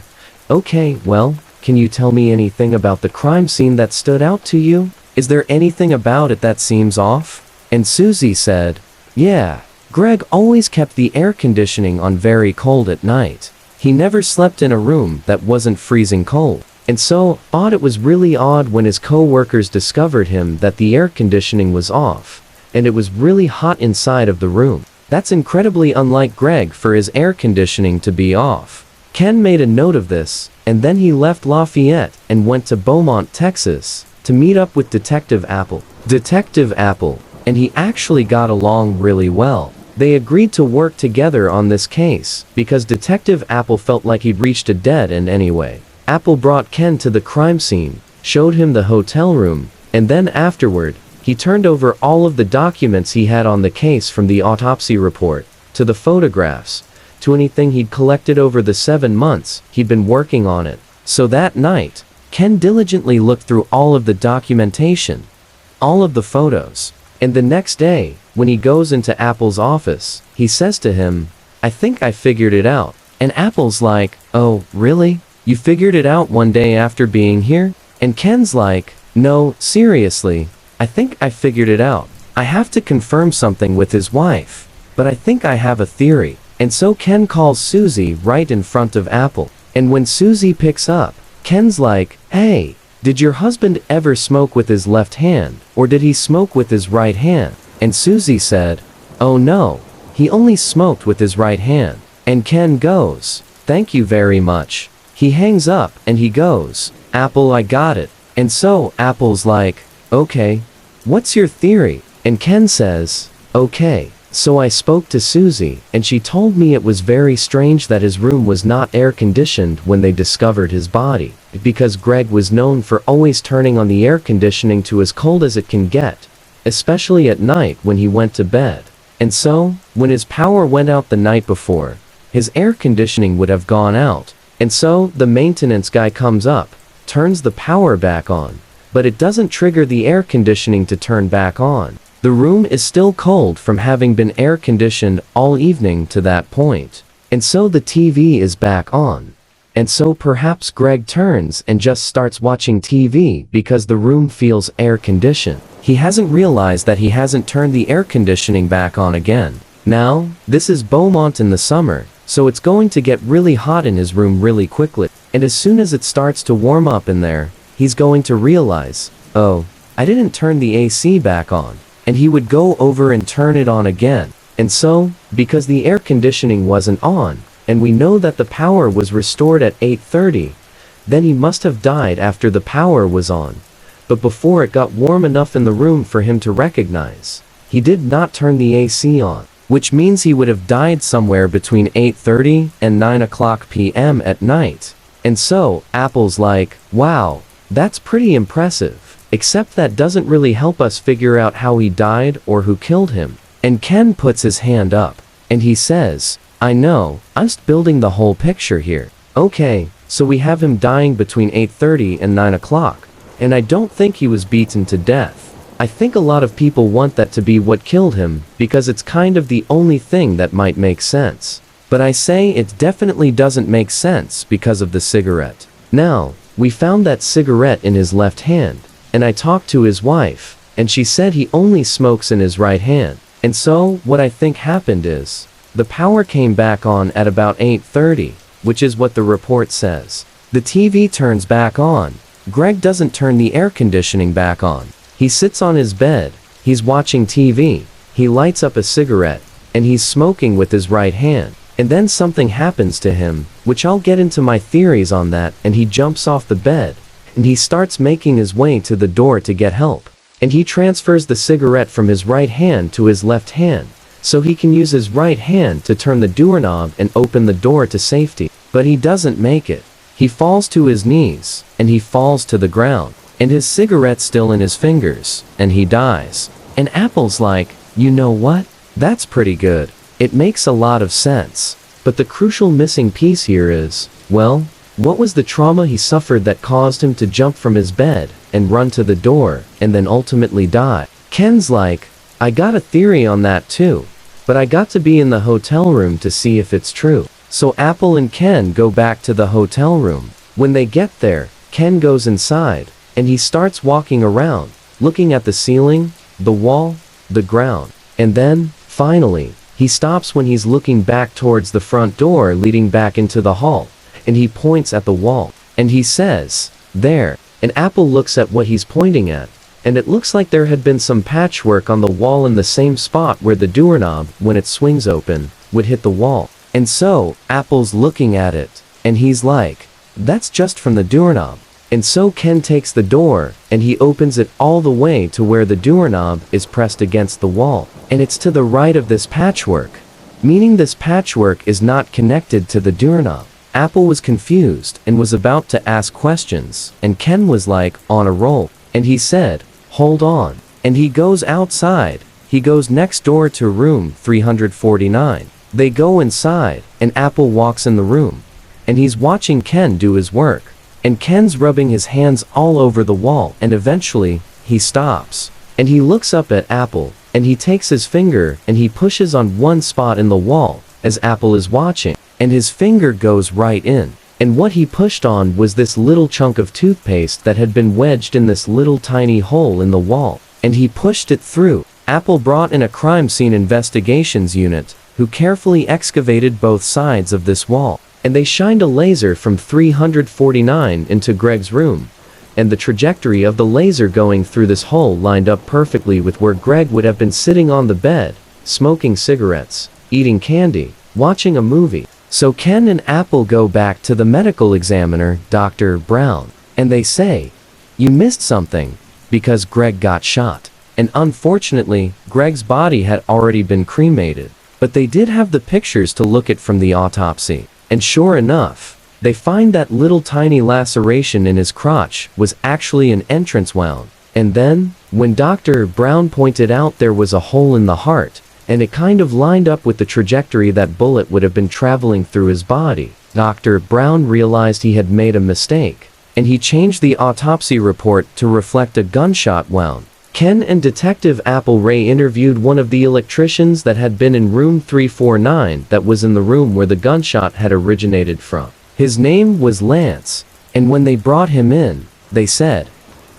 B: "Okay, well, can you tell me anything about the crime scene that stood out to you? Is there anything about it that seems off?" And Susie said, "Yeah. Greg always kept the air conditioning on very cold at night. He never slept in a room that wasn't freezing cold. And so, it was really odd when his co-workers discovered him that the air conditioning was off, and it was really hot inside of the room. That's incredibly unlike Greg for his air conditioning to be off." Ken made a note of this, and then he left Lafayette and went to Beaumont, Texas, to meet up with Detective Apple. Detective Apple, and he actually got along really well. They agreed to work together on this case, because Detective Apple felt like he'd reached a dead end anyway. Apple brought Ken to the crime scene, showed him the hotel room, and then afterward, he turned over all of the documents he had on the case, from the autopsy report, to the photographs, to anything he'd collected over the 7 months he'd been working on it. So that night, Ken diligently looked through all of the documentation, all of the photos. And the next day, when he goes into Apple's office, he says to him, "I think I figured it out." And Apple's like, "Oh, really? You figured it out one day after being here?" And Ken's like, "No, seriously, I think I figured it out. I have to confirm something with his wife, but I think I have a theory." And so Ken calls Susie right in front of Apple. And when Susie picks up, Ken's like, "Hey, did your husband ever smoke with his left hand, or did he smoke with his right hand?" And Susie said, "Oh no, he only smoked with his right hand." And Ken goes, "Thank you very much." He hangs up and he goes, "Apple, I got it." And so Apple's like, "Okay, what's your theory?" And Ken says, "Okay, so I spoke to Susie, and she told me it was very strange that his room was not air conditioned when they discovered his body, because Greg was known for always turning on the air conditioning to as cold as it can get, especially at night when he went to bed. And so, when his power went out the night before, his air conditioning would have gone out. And so, the maintenance guy comes up, turns the power back on, but it doesn't trigger the air conditioning to turn back on. The room is still cold from having been air conditioned all evening to that point. And so the TV is back on. And so perhaps Greg turns and just starts watching TV because the room feels air conditioned. He hasn't realized that he hasn't turned the air conditioning back on again. Now, this is Beaumont in the summer, so it's going to get really hot in his room really quickly. And as soon as it starts to warm up in there, he's going to realize, "Oh, I didn't turn the AC back on." and he would go over and turn it on again. And so, because the air conditioning wasn't on, and we know that the power was restored at 8:30, then he must have died after the power was on, but before it got warm enough in the room for him to recognize. He did not turn the AC on, which means he would have died somewhere between 8:30 and 9 o'clock p.m. at night. And so, Apple's like, wow, that's pretty impressive, except that doesn't really help us figure out how he died or who killed him. And Ken puts his hand up, and he says, I know, I'm just building the whole picture here. Okay, so we have him dying between 8:30 and 9 o'clock, and I don't think he was beaten to death. I think a lot of people want that to be what killed him, because it's kind of the only thing that might make sense. But I say it definitely doesn't make sense because of the cigarette. Now, we found that cigarette in his left hand, and I talked to his wife, and she said he only smokes in his right hand. And so, what I think happened is, the power came back on at about 8:30, which is what the report says. The TV turns back on. Greg doesn't turn the air conditioning back on. He sits on his bed, he's watching TV, he lights up a cigarette, and he's smoking with his right hand. And then something happens to him, which I'll get into my theories on that, and he jumps off the bed, and he starts making his way to the door to get help. And he transfers the cigarette from his right hand to his left hand, so he can use his right hand to turn the doorknob and open the door to safety. But he doesn't make it. He falls to his knees, and he falls to the ground, and his cigarette's still in his fingers, and he dies. And Apple's like, you know what? That's pretty good. It makes a lot of sense. But the crucial missing piece here is, well, what was the trauma he suffered that caused him to jump from his bed and run to the door and then ultimately die? Ken's like, I got a theory on that too, but I got to be in the hotel room to see if it's true. So Apple and Ken go back to the hotel room. When they get there, Ken goes inside, and he starts walking around, looking at the ceiling, the wall, the ground. And then, finally, he stops when he's looking back towards the front door leading back into the hall, and he points at the wall, and he says, there. And Apple looks at what he's pointing at, and it looks like there had been some patchwork on the wall in the same spot where the doorknob, when it swings open, would hit the wall. And so, Apple's looking at it, and he's like, that's just from the doorknob. And so Ken takes the door, and he opens it all the way to where the doorknob is pressed against the wall. And it's to the right of this patchwork, meaning this patchwork is not connected to the doorknob. Apple was confused and was about to ask questions, and Ken was like, on a roll. And he said, hold on. And he goes outside. He goes next door to room 349. They go inside, and Apple walks in the room, and he's watching Ken do his work. And Ken's rubbing his hands all over the wall, and eventually, he stops. And he looks up at Apple, and he takes his finger and he pushes on one spot in the wall, as Apple is watching, and his finger goes right in. And what he pushed on was this little chunk of toothpaste that had been wedged in this little tiny hole in the wall. And he pushed it through. Apple brought in a crime scene investigations unit, who carefully excavated both sides of this wall. And they shined a laser from 349 into Greg's room, and the trajectory of the laser going through this hole lined up perfectly with where Greg would have been sitting on the bed, smoking cigarettes, eating candy, watching a movie. So Ken and Apple go back to the medical examiner, Dr. Brown, and they say, you missed something, because Greg got shot. And unfortunately, Greg's body had already been cremated, but they did have the pictures to look at from the autopsy. And sure enough, they find that little tiny laceration in his crotch was actually an entrance wound. And then, when Dr. Brown pointed out there was a hole in the heart, and it kind of lined up with the trajectory that bullet would have been traveling through his body, Dr. Brown realized he had made a mistake, and he changed the autopsy report to reflect a gunshot wound. Ken and Detective Apple Ray interviewed one of the electricians that had been in room 349 that was in the room where the gunshot had originated from. His name was Lance, and when they brought him in, they said,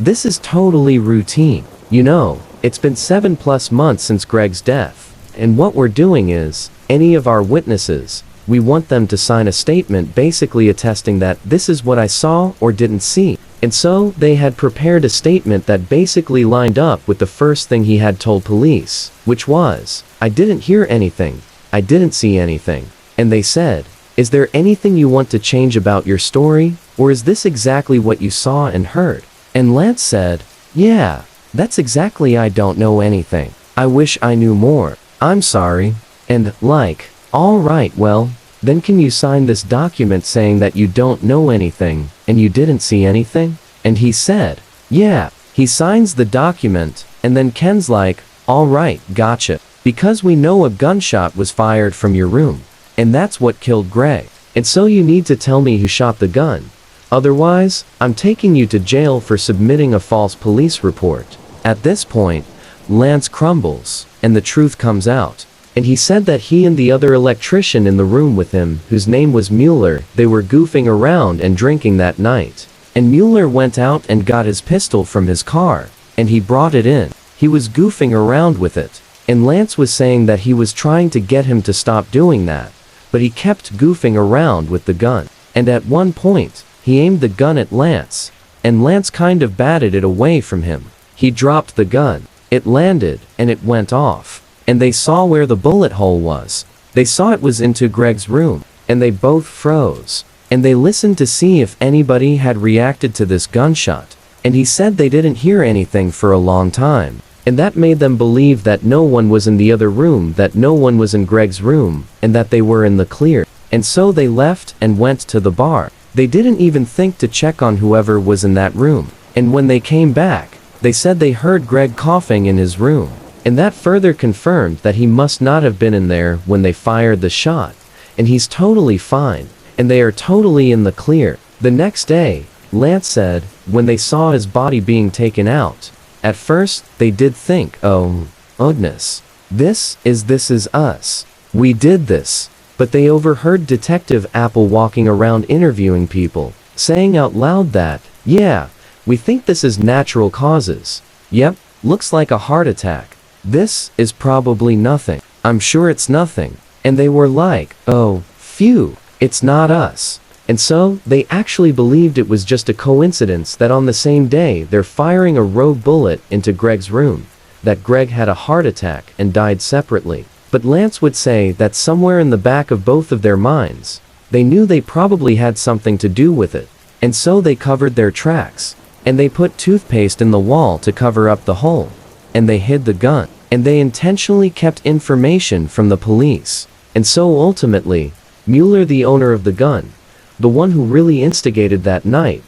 B: this is totally routine. You know, it's been 7+ months since Greg's death, and what we're doing is, any of our witnesses, we want them to sign a statement basically attesting that this is what I saw or didn't see. And so, they had prepared a statement that basically lined up with the first thing he had told police, which was, "I didn't hear anything. I didn't see anything." And they said, "Is there anything you want to change about your story, or is this exactly what you saw and heard?" And Lance said, "Yeah, that's exactly. I don't know anything. I wish I knew more. I'm sorry." And, like, "All right, well, then can you sign this document saying that you don't know anything, and you didn't see anything?" And he said, "Yeah." He signs the document, and then Ken's like, "All right, gotcha. Because we know a gunshot was fired from your room, and that's what killed Greg. And so you need to tell me who shot the gun. Otherwise, I'm taking you to jail for submitting a false police report." At this point, Lance crumbles, and the truth comes out. And he said that he and the other electrician in the room with him, whose name was Mueller, they were goofing around and drinking that night. And Mueller went out and got his pistol from his car, and he brought it in. He was goofing around with it. And Lance was saying that he was trying to get him to stop doing that, but he kept goofing around with the gun. And at one point, he aimed the gun at Lance, and Lance kind of batted it away from him. He dropped the gun. It landed, and it went off. And they saw where the bullet hole was. They saw it was into Greg's room, and they both froze. And they listened to see if anybody had reacted to this gunshot. And he said they didn't hear anything for a long time. And that made them believe that no one was in the other room, that no one was in Greg's room, and that they were in the clear. And so they left and went to the bar. They didn't even think to check on whoever was in that room. And when they came back, they said they heard Greg coughing in his room. And that further confirmed that he must not have been in there when they fired the shot. And he's totally fine. And they are totally in the clear. The next day, Lance said, when they saw his body being taken out, at first, they did think, "Oh, goodness. This is us. We did this." But they overheard Detective Apple walking around interviewing people, saying out loud that, "Yeah, we think this is natural causes. Yep, looks like a heart attack. This is probably nothing. I'm sure it's nothing." And they were like, "Oh, phew, it's not us." And so, they actually believed it was just a coincidence that on the same day they're firing a rogue bullet into Greg's room, that Greg had a heart attack and died separately. But Lance would say that somewhere in the back of both of their minds, they knew they probably had something to do with it. And so they covered their tracks. And they put toothpaste in the wall to cover up the hole. And they hid the gun. And they intentionally kept information from the police. And so ultimately, Mueller, the owner of the gun, the one who really instigated that night,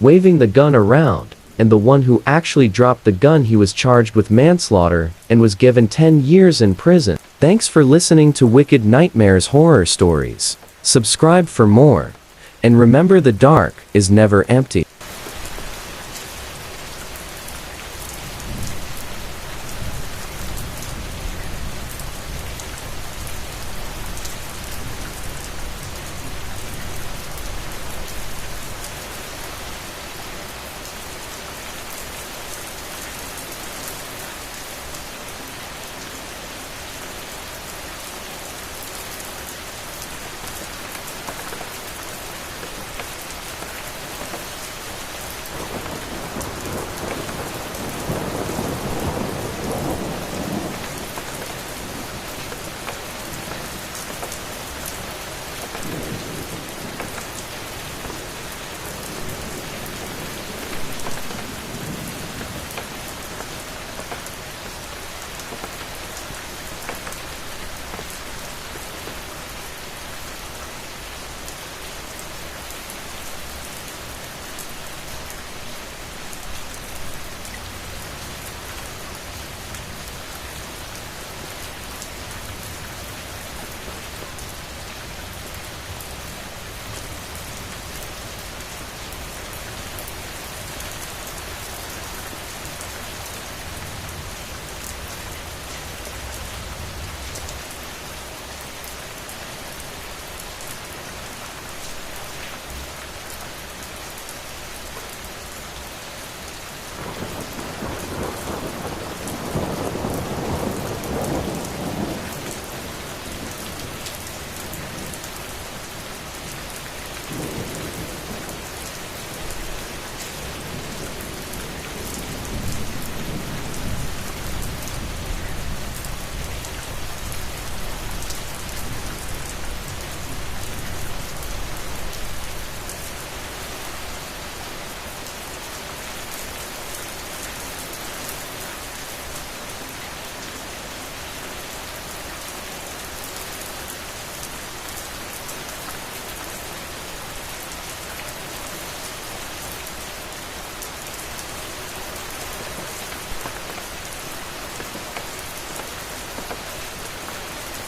B: waving the gun around, and the one who actually dropped the gun, he was charged with manslaughter and was given 10 years in prison. Thanks for listening to Wicked Nightmares Horror Stories. Subscribe for more. And remember, the dark is never empty.